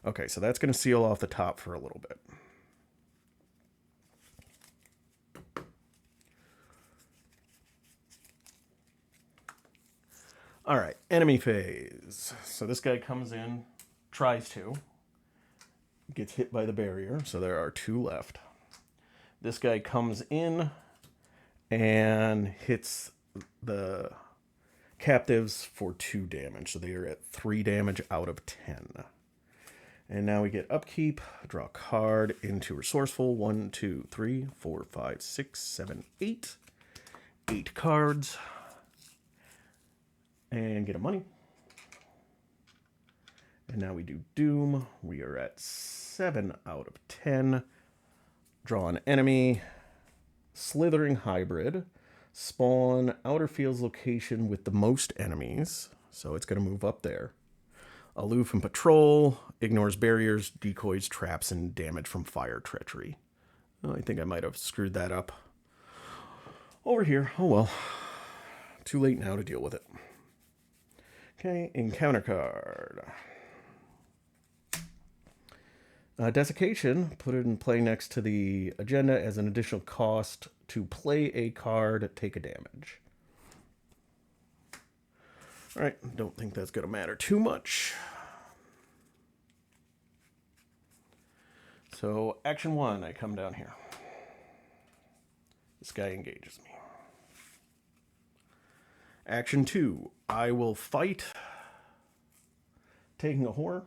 Speaker 1: Okay, so that's going to seal off the top for a little bit. All right, enemy phase. So this guy comes in, tries to, gets hit by the barrier. So there are 2 left. This guy comes in and hits the captives for 2 damage. So they are at 3 damage out of 10. And now we get upkeep, draw a card into resourceful. 1, 2, 3, 4, 5, 6, 7, 8. 8 cards. And get a money. And now we do Doom. We are at 7 out of 10. Draw an enemy. Slithering hybrid. Spawn outer fields location with the most enemies. So it's going to move up there. Aloof from patrol. Ignores barriers, decoys, traps, and damage from fire treachery. Oh, I think I might have screwed that up. Over here. Oh well. Too late now to deal with it. Okay, encounter card. Desiccation, put it in play next to the agenda as an additional cost to play a card, take a damage. All right, don't think that's going to matter too much. So, action 1, I come down here. This guy engages me. Action 2, I will fight, taking a horror.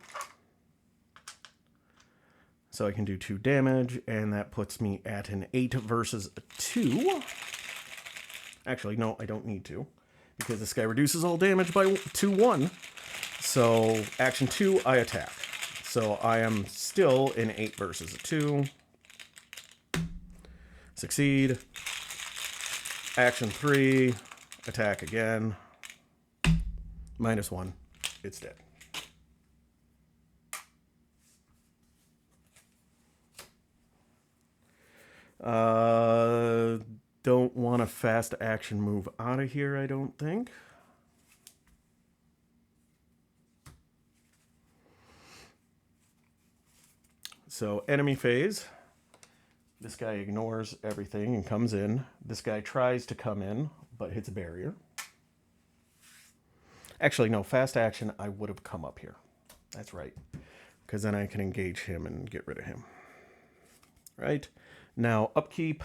Speaker 1: So I can do 2 damage, and that puts me at an 8 versus a 2. Actually, no, I don't need to, because this guy reduces all damage by 2-1. So, action 2, I attack. So I am still an 8 versus a 2. Succeed. Action 3, attack again. -1, it's dead. Don't want a fast action move out of here, I don't think. So, enemy phase. This guy ignores everything and comes in. This guy tries to come in, but hits a barrier. Actually, no, fast action, I would have come up here. That's right. Because then I can engage him and get rid of him. Right? Now, upkeep.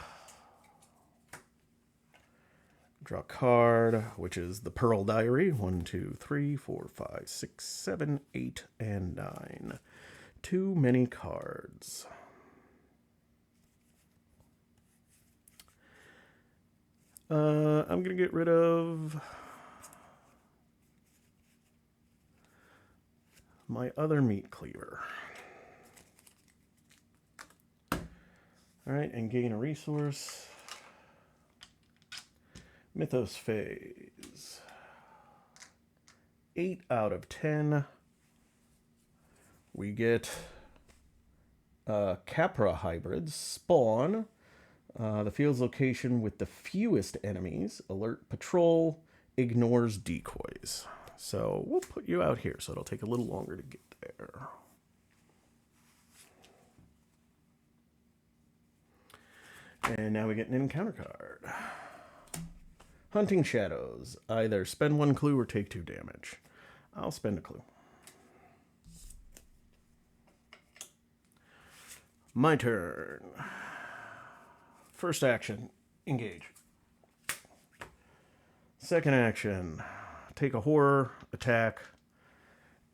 Speaker 1: Draw a card, which is the Pearl Diary. 1, 2, 3, 4, 5, 6, 7, 8, and 9. Too many cards. I'm going to get rid of my other meat cleaver. All right, and gain a resource. Mythos phase. 8 out of 10. We get Capra hybrids. Spawn. The field's location with the fewest enemies. Alert patrol. Ignores decoys. So we'll put you out here, so it'll take a little longer to get there. And now we get an encounter card. Hunting Shadows. Either spend 1 clue or take 2 damage. I'll spend a clue. My turn. First action, engage. Second action, take a horror, attack.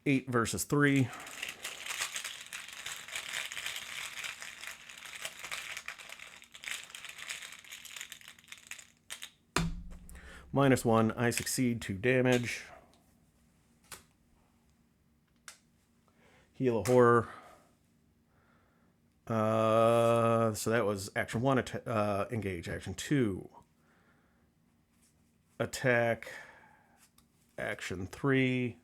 Speaker 1: 8 versus 3. -1, I succeed, 2 damage. Heal a horror. So that was action 1, engage. Action 2, attack. Action 3,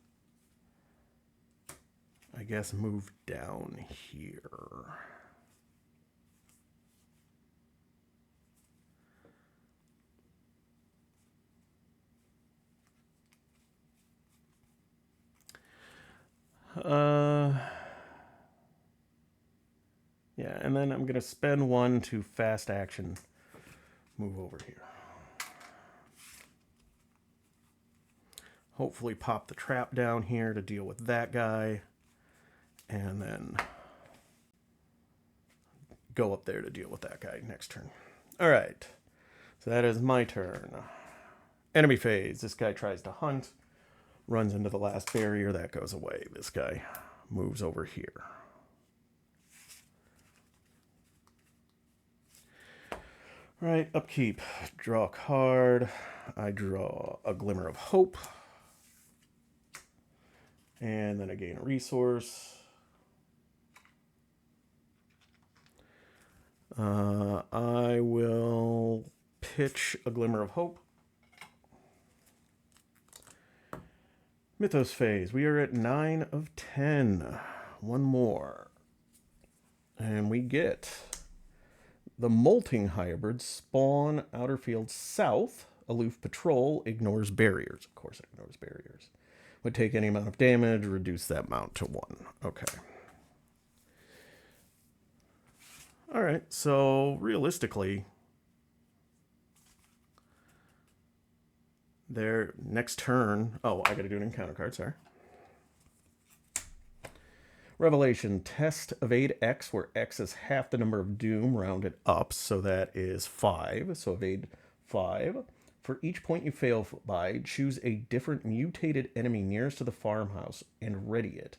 Speaker 1: I guess move down here. Yeah, and then I'm going to spend 1 to fast action move over here. Hopefully pop the trap down here to deal with that guy. And then go up there to deal with that guy next turn. All right. So that is my turn. Enemy phase. This guy tries to hunt. Runs into the last barrier. That goes away. This guy moves over here. All right. Upkeep. Draw a card. I draw a Glimmer of Hope. And then I gain a resource. I will pitch a Glimmer of Hope. Mythos phase. We are at 9 of 10. 1 more. And we get the Molting Hybrid. Spawn, outer field south. Aloof patrol. Ignores barriers. Of course it ignores barriers. Would take any amount of damage. Reduce that amount to 1. Okay. All right, so realistically, their next turn... Oh, I got to do an encounter card, sorry. Revelation, test evade X, where X is half the number of doom rounded up, so that is 5. So evade 5. For each point you fail by, choose a different mutated enemy nearest to the farmhouse and ready it.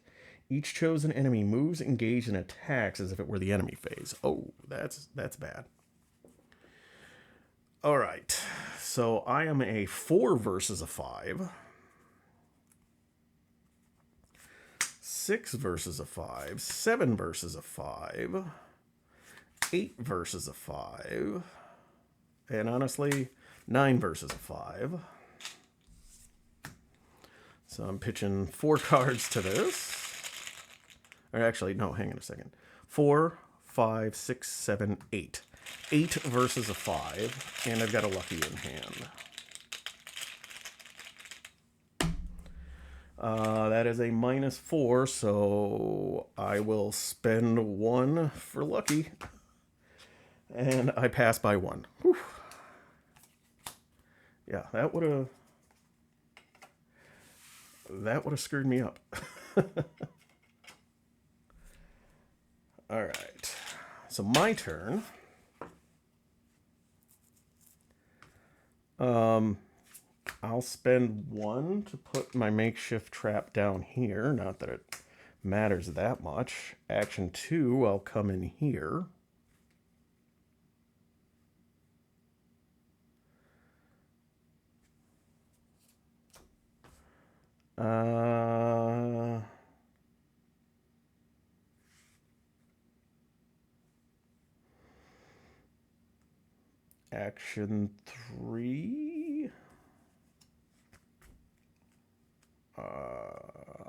Speaker 1: Each chosen enemy moves, engages, and attacks as if it were the enemy phase. Oh, that's bad. All right. So I am a 4 versus a 5. 6 versus a 5. 7 versus a 5. 8 versus a 5. And honestly, 9 versus a 5. So I'm pitching 4 cards to this. Or actually, no, hang on a second. 4, 5, 6, 7, 8. 8 versus a 5. And I've got a lucky in hand. That is a -4, so I will spend 1 for lucky. And I pass by 1. Whew. Yeah, that would have screwed me up. All right. So my turn. I'll spend 1 to put my makeshift trap down here. Not that it matters that much. Action 2, I'll come in here. Action 3.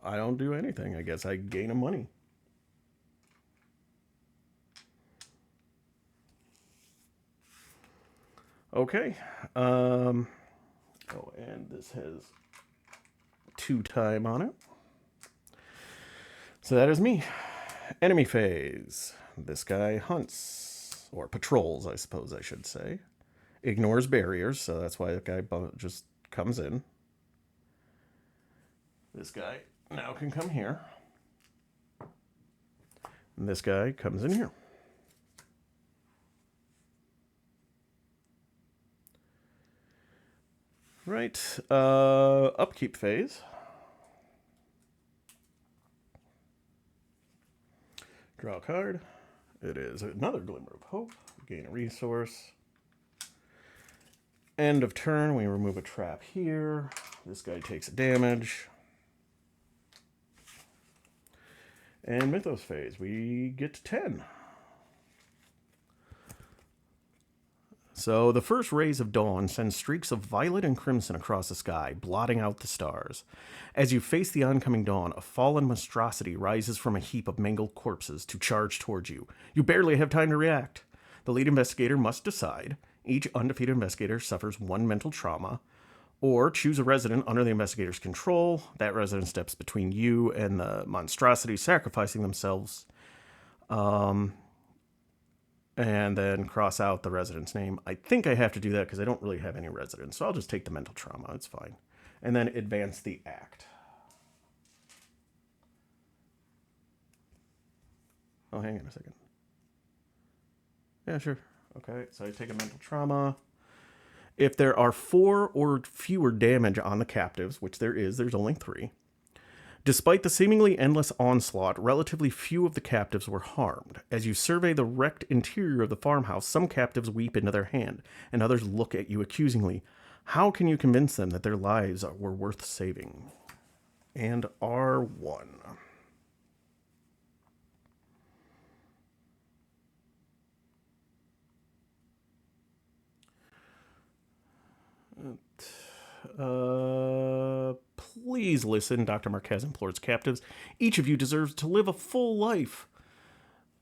Speaker 1: I don't do anything. I guess I gain a money. Okay. Oh, and this has 2 time on it. So that is me. Enemy phase. This guy hunts, or patrols, I suppose I should say. Ignores barriers, so that's why the guy just comes in. This guy now can come here. And this guy comes in here. Right. Upkeep phase. Draw a card. It is another Glimmer of Hope. Gain a resource. End of turn, we remove a trap here. This guy takes damage. And Mythos phase, we get to 10. So the first rays of dawn send streaks of violet and crimson across the sky, blotting out the stars. As you face the oncoming dawn, a fallen monstrosity rises from a heap of mangled corpses to charge towards you. You barely have time to react. The lead investigator must decide. Each undefeated investigator suffers 1 mental trauma, or choose a resident under the investigator's control. That resident steps between you and the monstrosity, sacrificing themselves. And then cross out the resident's name. I think I have to do that because I don't really have any residents, so I'll just take the mental trauma. It's fine. And then advance the act. Oh, hang on a second. Yeah, sure. Okay, so I take a mental trauma. If there are 4 or fewer damage on the captives, which there's only 3. Despite the seemingly endless onslaught, relatively few of the captives were harmed. As you survey the wrecked interior of the farmhouse, some captives weep into their hand, and others look at you accusingly. How can you convince them that their lives were worth saving? And R1. Please listen, Dr. Marquez implores captives. Each of you deserves to live a full life.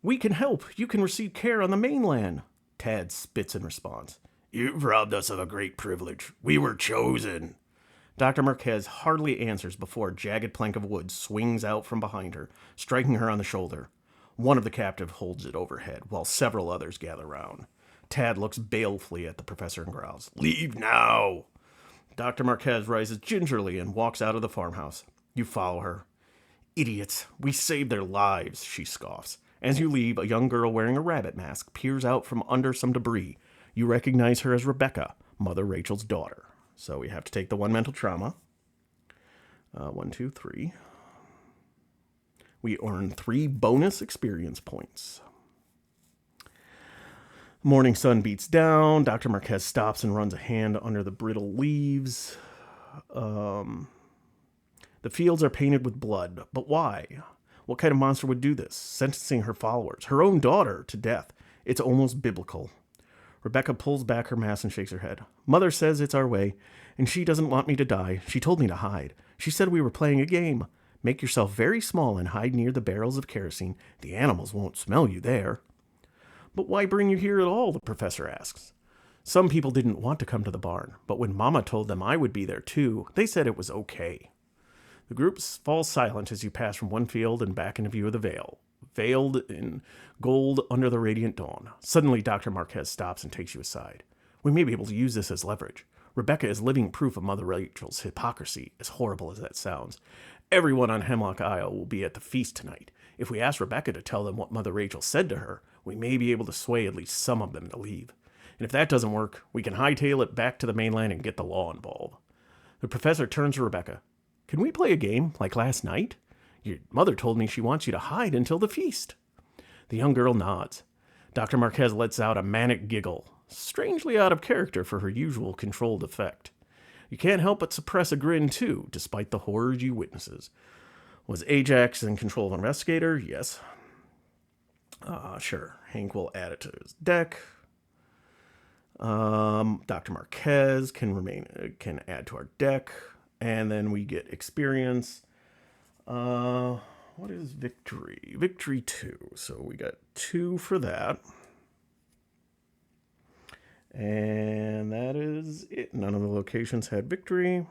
Speaker 1: We can help. You can receive care on the mainland. Tad spits in response. You've robbed us of a great privilege. We were chosen. Dr. Marquez hardly answers before a jagged plank of wood swings out from behind her, striking her on the shoulder. One of the captives holds it overhead, while several others gather round. Tad looks balefully at the professor and growls, Leave now! Dr. Marquez rises gingerly and walks out of the farmhouse. You follow her. Idiots, we saved their lives, she scoffs. As you leave, a young girl wearing a rabbit mask peers out from under some debris. You recognize her as Rebecca, Mother Rachel's daughter. So we have to take the 1 mental trauma. 1, 2, 3. We earn 3 bonus experience points. Morning sun beats down. Dr. Marquez stops and runs a hand under the brittle leaves. The fields are painted with blood. But why? What kind of monster would do this? Sentencing her followers, her own daughter, to death. It's almost biblical. Rebecca pulls back her mask and shakes her head. Mother says it's our way, and she doesn't want me to die. She told me to hide. She said we were playing a game. Make yourself very small and hide near the barrels of kerosene. The animals won't smell you there. But why bring you here at all? The professor asks. Some people didn't want to come to the barn, but when Mama told them I would be there too, they said it was okay. The group falls silent as you pass from one field and back into view of the Vale. veiled in gold under the radiant dawn. Suddenly, Dr. Marquez stops and takes you aside. We may be able to use this as leverage. Rebecca is living proof of Mother Rachel's hypocrisy, as horrible as that sounds. Everyone on Hemlock Isle will be at the feast tonight. If we ask Rebecca to tell them what Mother Rachel said to her, we may be able to sway at least some of them to leave. And if that doesn't work, we can hightail it back to the mainland and get the law involved. The professor turns to Rebecca. Can we play a game like last night? Your mother told me she wants you to hide until the feast. The young girl nods. Dr. Marquez lets out a manic giggle, strangely out of character for her usual controlled effect. You can't help but suppress a grin, too, despite the horrors you witnesses. Was Ajax in control of Investigator? Yes. Sure. Hank will add it to his deck. Dr. Marquez can add to our deck. And then we get experience. What is victory? Victory 2. So we got 2 for that. And that is it. None of the locations had victory.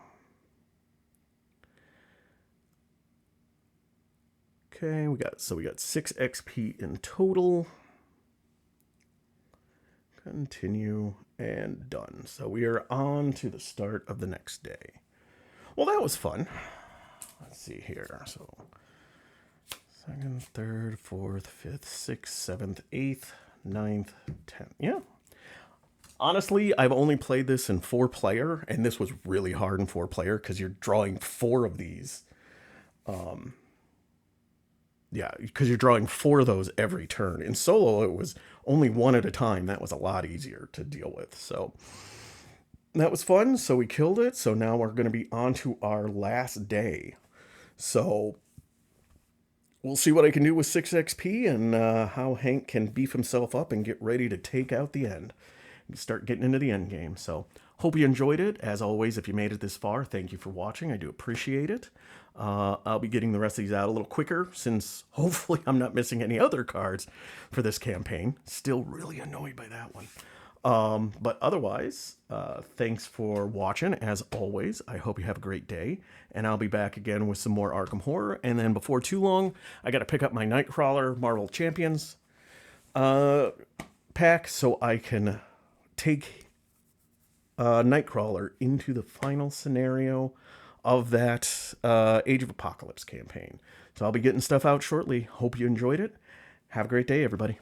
Speaker 1: Okay, we got 6 XP in total. Continue and done. So we are on to the start of the next day. Well, that was fun. Let's see here. So 2nd, 3rd, 4th, 5th, 6th, 7th, 8th, 9th, 10th. Yeah. Honestly, I've only played this in 4-player, and this was really hard in 4-player because you're drawing 4 of these. Because you're drawing 4 of those every turn. In solo, it was only 1 at a time. That was a lot easier to deal with. So that was fun. So we killed it. So now we're going to be on to our last day. So we'll see what I can do with 6 XP and how Hank can beef himself up and get ready to take out the end. Start getting into the end game. So hope you enjoyed it. As always, if you made it this far, thank you for watching. I do appreciate it. I'll be getting the rest of these out a little quicker since hopefully I'm not missing any other cards for this campaign. Still really annoyed by that one. But otherwise, thanks for watching. As always, I hope you have a great day. And I'll be back again with some more Arkham Horror. And then before too long, I got to pick up my Nightcrawler Marvel Champions pack so I can take Nightcrawler into the final scenario of that Age of Apocalypse campaign. So I'll be getting stuff out shortly. Hope you enjoyed it. Have a great day, everybody.